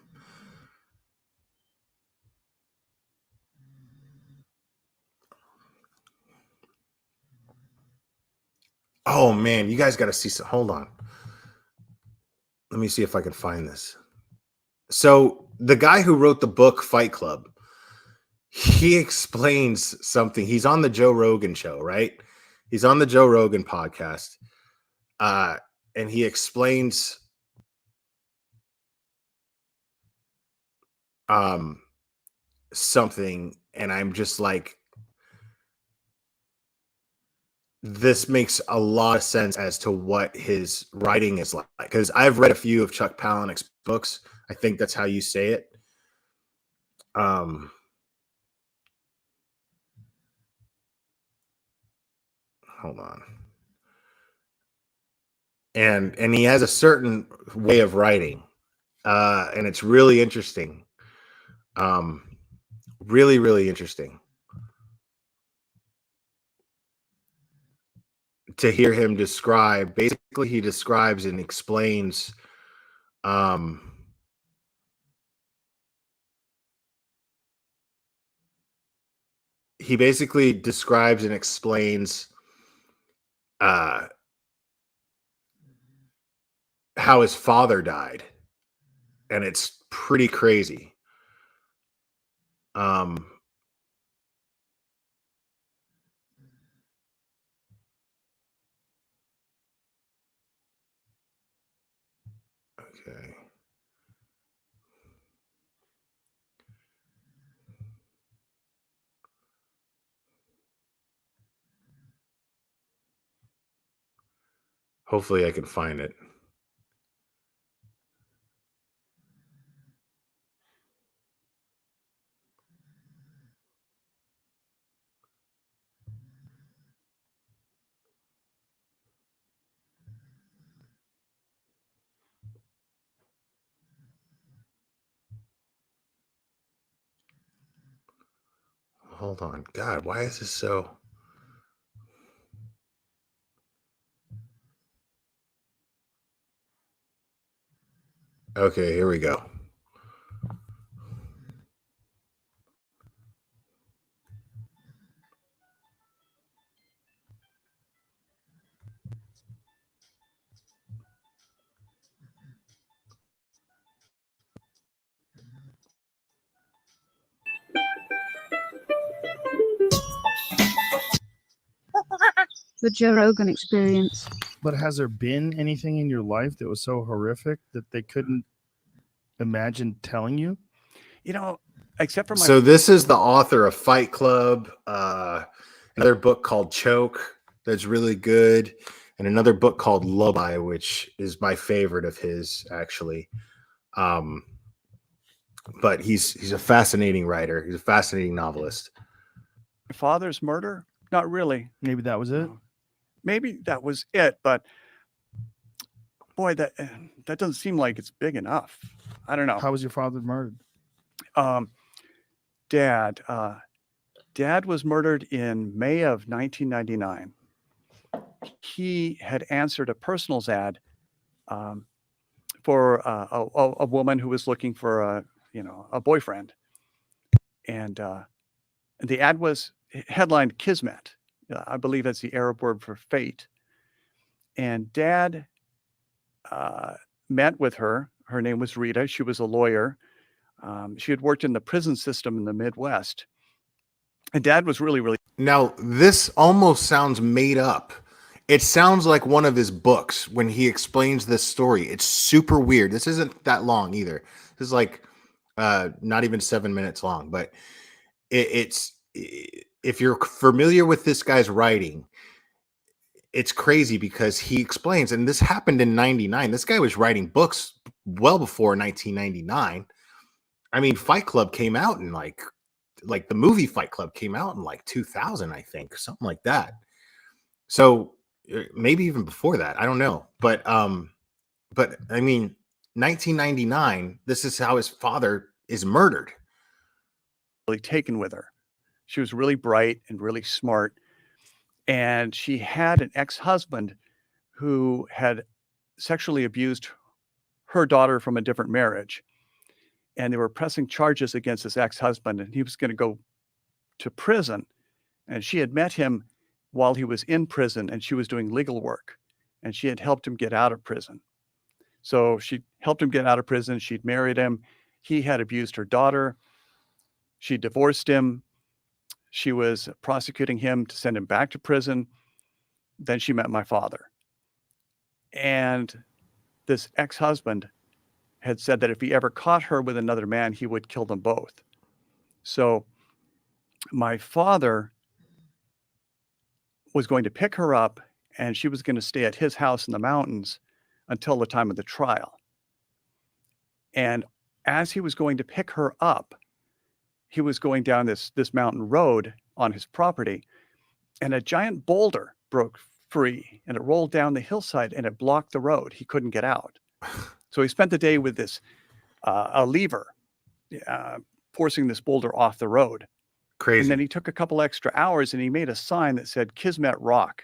Oh man, you guys got to see some. Hold on. Let me see if I can find this. So, the guy who wrote the book Fight Club, he explains something. He's on the Joe Rogan show, right? He's on the Joe Rogan podcast. And he explains something, and I'm just like, this makes a lot of sense as to what his writing is like. Because I've read a few of Chuck Palahniuk's books. I think that's how you say it. Hold on. And he has a certain way of writing, and it's really interesting. Really, really interesting to hear him describe. Basically, he describes and explains he basically describes and explains how his father died, and it's pretty crazy. Okay. Hopefully I can find it. Hold on. God, why is this so? Okay, here we go. The Joe Rogan Experience. But has there been anything in your life that was so horrific that they couldn't imagine telling you? You know, except for my So this is the author of Fight Club, another book called Choke that's really good, and another book called Lullaby, which is my favorite of his, actually. But he's a fascinating writer. He's a fascinating novelist. father's murder, not really. Maybe that was it. No. Maybe that was it, but boy, that doesn't seem like it's big enough. I don't know. How was your father murdered? Dad was murdered in May of 1999. He had answered a personals ad for a woman who was looking for a boyfriend, and the ad was headlined Kismet. I believe that's the Arab word for fate. And Dad met with her. Her name was Rita. She was a lawyer. She had worked in the prison system in the Midwest. And Dad was really, really. Now, this almost sounds made up. It sounds like one of his books when he explains this story. It's super weird. This isn't that long either. This is like not even 7 minutes long, but it's if you're familiar with this guy's writing, it's crazy because he explains, and this happened in 99. This guy was writing books well before 1999. I mean, Fight Club came out in like the movie Fight Club came out in like 2000, I think, something like that. So maybe even before that, I don't know. But I mean, 1999, this is how his father is murdered. Really taken with her. She was really bright and really smart. And she had an ex-husband who had sexually abused her daughter from a different marriage. And they were pressing charges against this ex-husband, and he was going to go to prison. And she had met him while he was in prison, and she was doing legal work. And she had helped him get out of prison. So she helped him get out of prison. She'd married him. He had abused her daughter. She divorced him. She was prosecuting him to send him back to prison. Then she met my father. And this ex-husband had said that if he ever caught her with another man, he would kill them both. So my father was going to pick her up, and she was going to stay at his house in the mountains until the time of the trial. And as he was going to pick her up, he was going down this mountain road on his property, and a giant boulder broke free, and it rolled down the hillside, and it blocked the road. He couldn't get out. So he spent the day with this a lever, forcing this boulder off the road. Crazy. And then he took a couple extra hours, and he made a sign that said Kismet Rock,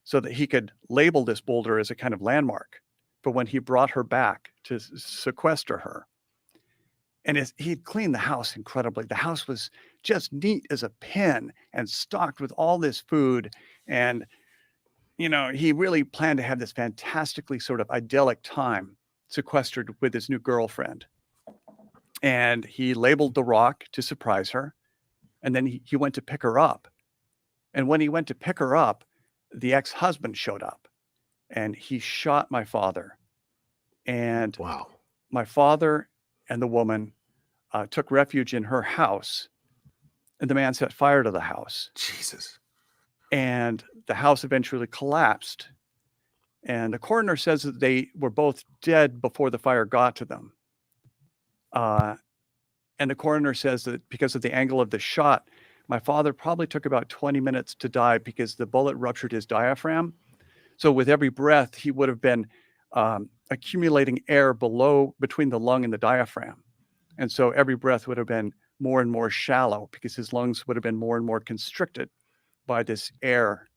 so that he could label this boulder as a kind of landmark for when he brought her back to sequester her. And he'd cleaned the house incredibly. The house was just neat as a pin and stocked with all this food. And, he really planned to have this fantastically sort of idyllic time sequestered with his new girlfriend. And he labeled the rock to surprise her. And then he went to pick her up. And when he went to pick her up, the ex-husband showed up, and he shot my father And Wow. my father and the woman took refuge in her house, and the man set fire to the house. Jesus. And the house eventually collapsed. And the coroner says that they were both dead before the fire got to them. And the coroner says that because of the angle of the shot, my father probably took about 20 minutes to die because the bullet ruptured his diaphragm. So with every breath, he would have been accumulating air between the lung and the diaphragm. And so every breath would have been more and more shallow because his lungs would have been more and more constricted by this air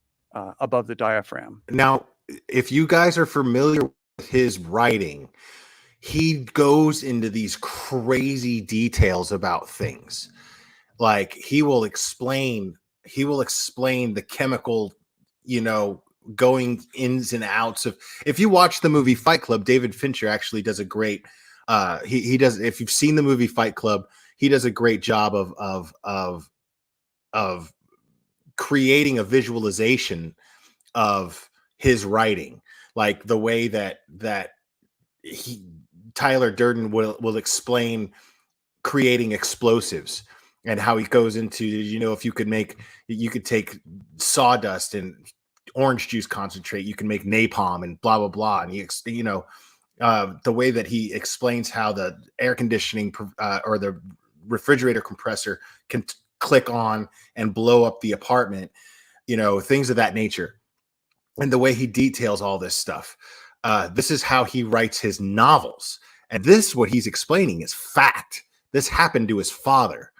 above the diaphragm. Now, if you guys are familiar with his writing, he goes into these crazy details about things. Like he will explain the chemical, going ins and outs of. If you watch the movie Fight Club, David Fincher actually does a great he does. If you've seen the movie Fight Club, he does a great job of creating a visualization of his writing, like the way that Tyler Durden will explain creating explosives and how he goes into, if you could take sawdust and orange juice concentrate, you can make napalm and blah, blah, blah. And the way that he explains how the air conditioning or the refrigerator compressor can click on and blow up the apartment, things of that nature. And the way he details all this stuff. This is how he writes his novels. And this, what he's explaining, is fact. This happened to his father.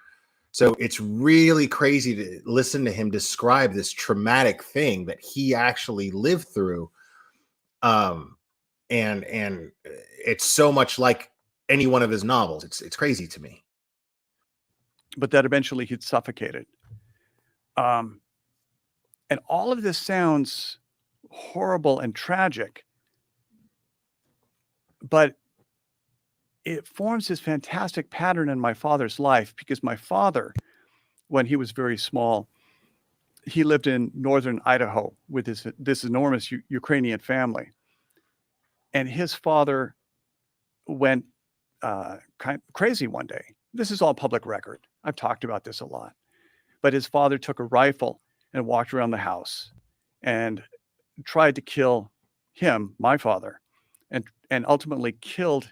So it's really crazy to listen to him describe this traumatic thing that he actually lived through. And it's so much like any one of his novels. It's crazy to me. But that eventually he'd suffocated. And all of this sounds horrible and tragic, but it forms this fantastic pattern in my father's life because my father, when he was very small, he lived in northern Idaho with this enormous Ukrainian family. And his father went kind of crazy one day. This is all public record. I've talked about this a lot. But his father took a rifle and walked around the house and tried to kill him, my father, and ultimately killed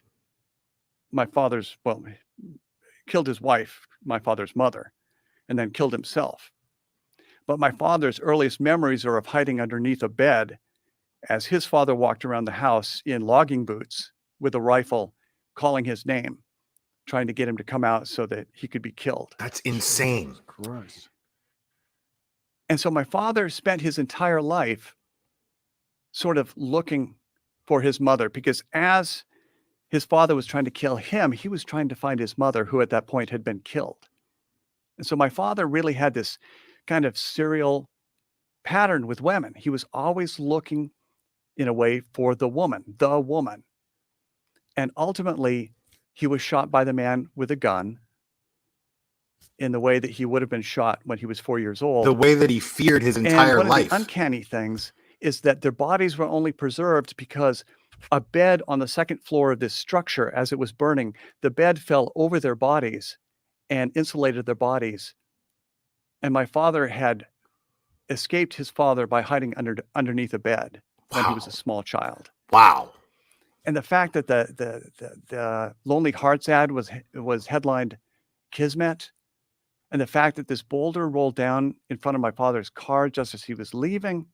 killed his wife, my father's mother, and then killed himself. But my father's earliest memories are of hiding underneath a bed as his father walked around the house in logging boots with a rifle, calling his name, trying to get him to come out so that he could be killed. That's insane. Christ. And so my father spent his entire life sort of looking for his mother, because as his father was trying to kill him, he was trying to find his mother, who at that point had been killed. And so my father really had this kind of serial pattern with women. He was always looking in a way for the woman. And ultimately, he was shot by the man with a gun in the way that he would have been shot when he was 4 years old. The way that he feared his entire and one life. Of the uncanny things is that their bodies were only preserved because a bed on the second floor of this structure, as it was burning, the bed fell over their bodies and insulated their bodies. And my father had escaped his father by hiding underneath a bed when he was a small child. Wow. And the fact that the Lonely Hearts ad was headlined Kismet, and the fact that this boulder rolled down in front of my father's car just as he was leaving,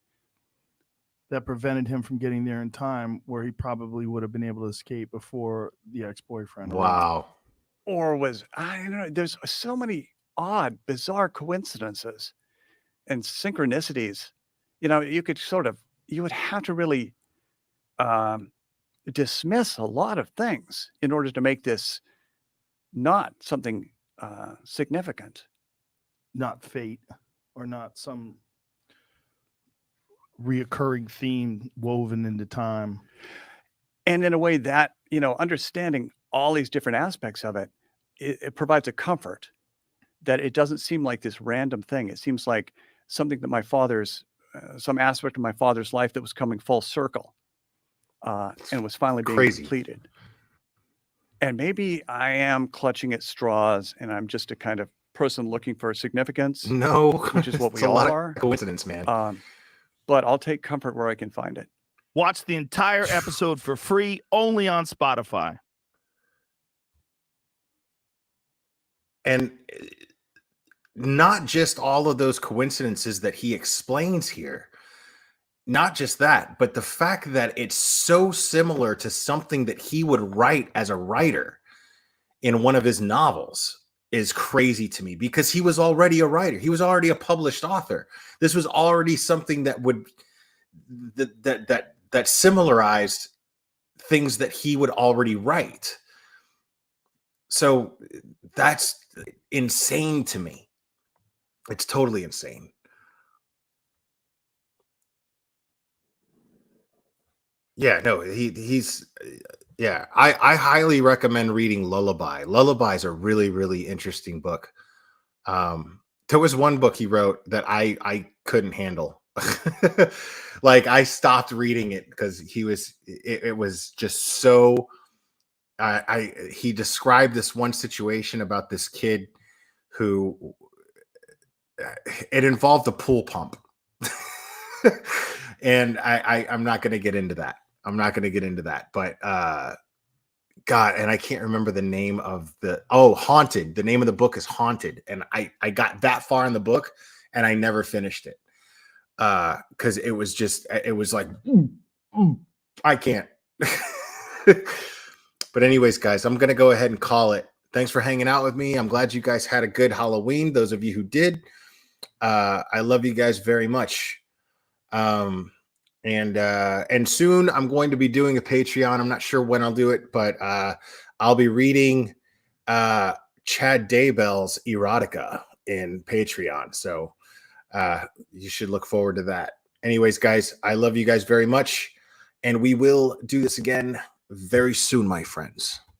that prevented him from getting there in time, where he probably would have been able to escape before the ex-boyfriend. Wow. Or was, I don't know, there's so many odd, bizarre coincidences and synchronicities. You would have to really dismiss a lot of things in order to make this not something significant. Not fate, or not some reoccurring theme woven into time. And in a way that, understanding all these different aspects of it, it provides a comfort that it doesn't seem like this random thing. It seems like something that some aspect of my father's life that was coming full circle. and was finally being Crazy. completed. And maybe I am clutching at straws, and I'm just a kind of person looking for significance, No, which is what it's we a all lot are. of coincidence, man. But I'll take comfort where I can find it. Watch the entire episode for free only on Spotify. And not just all of those coincidences that he explains here. Not just that, but the fact that it's so similar to something that he would write as a writer in one of his novels is crazy to me, because he was already a writer. He was already a published author. This was already something that would that similarized things that he would already write. So that's insane to me. It's totally insane. Yeah, no, he's yeah. I highly recommend reading Lullaby. Lullaby is a really, really interesting book. There was one book he wrote that I couldn't handle. Like, I stopped reading it because it was just so he described this one situation about this kid who it involved a pool pump. And I'm not going to get into that. But God, and I can't remember the name of Haunted. The name of the book is Haunted. And I got that far in the book and I never finished it. Because it was like, I can't. But anyways, guys, I'm going to go ahead and call it. Thanks for hanging out with me. I'm glad you guys had a good Halloween. Those of you who did, I love you guys very much. And soon I'm going to be doing a Patreon. I'm not sure when I'll do it, but I'll be reading Chad Daybell's erotica in Patreon. So you should look forward to that. Anyways, guys, I love you guys very much, and we will do this again very soon, my friends.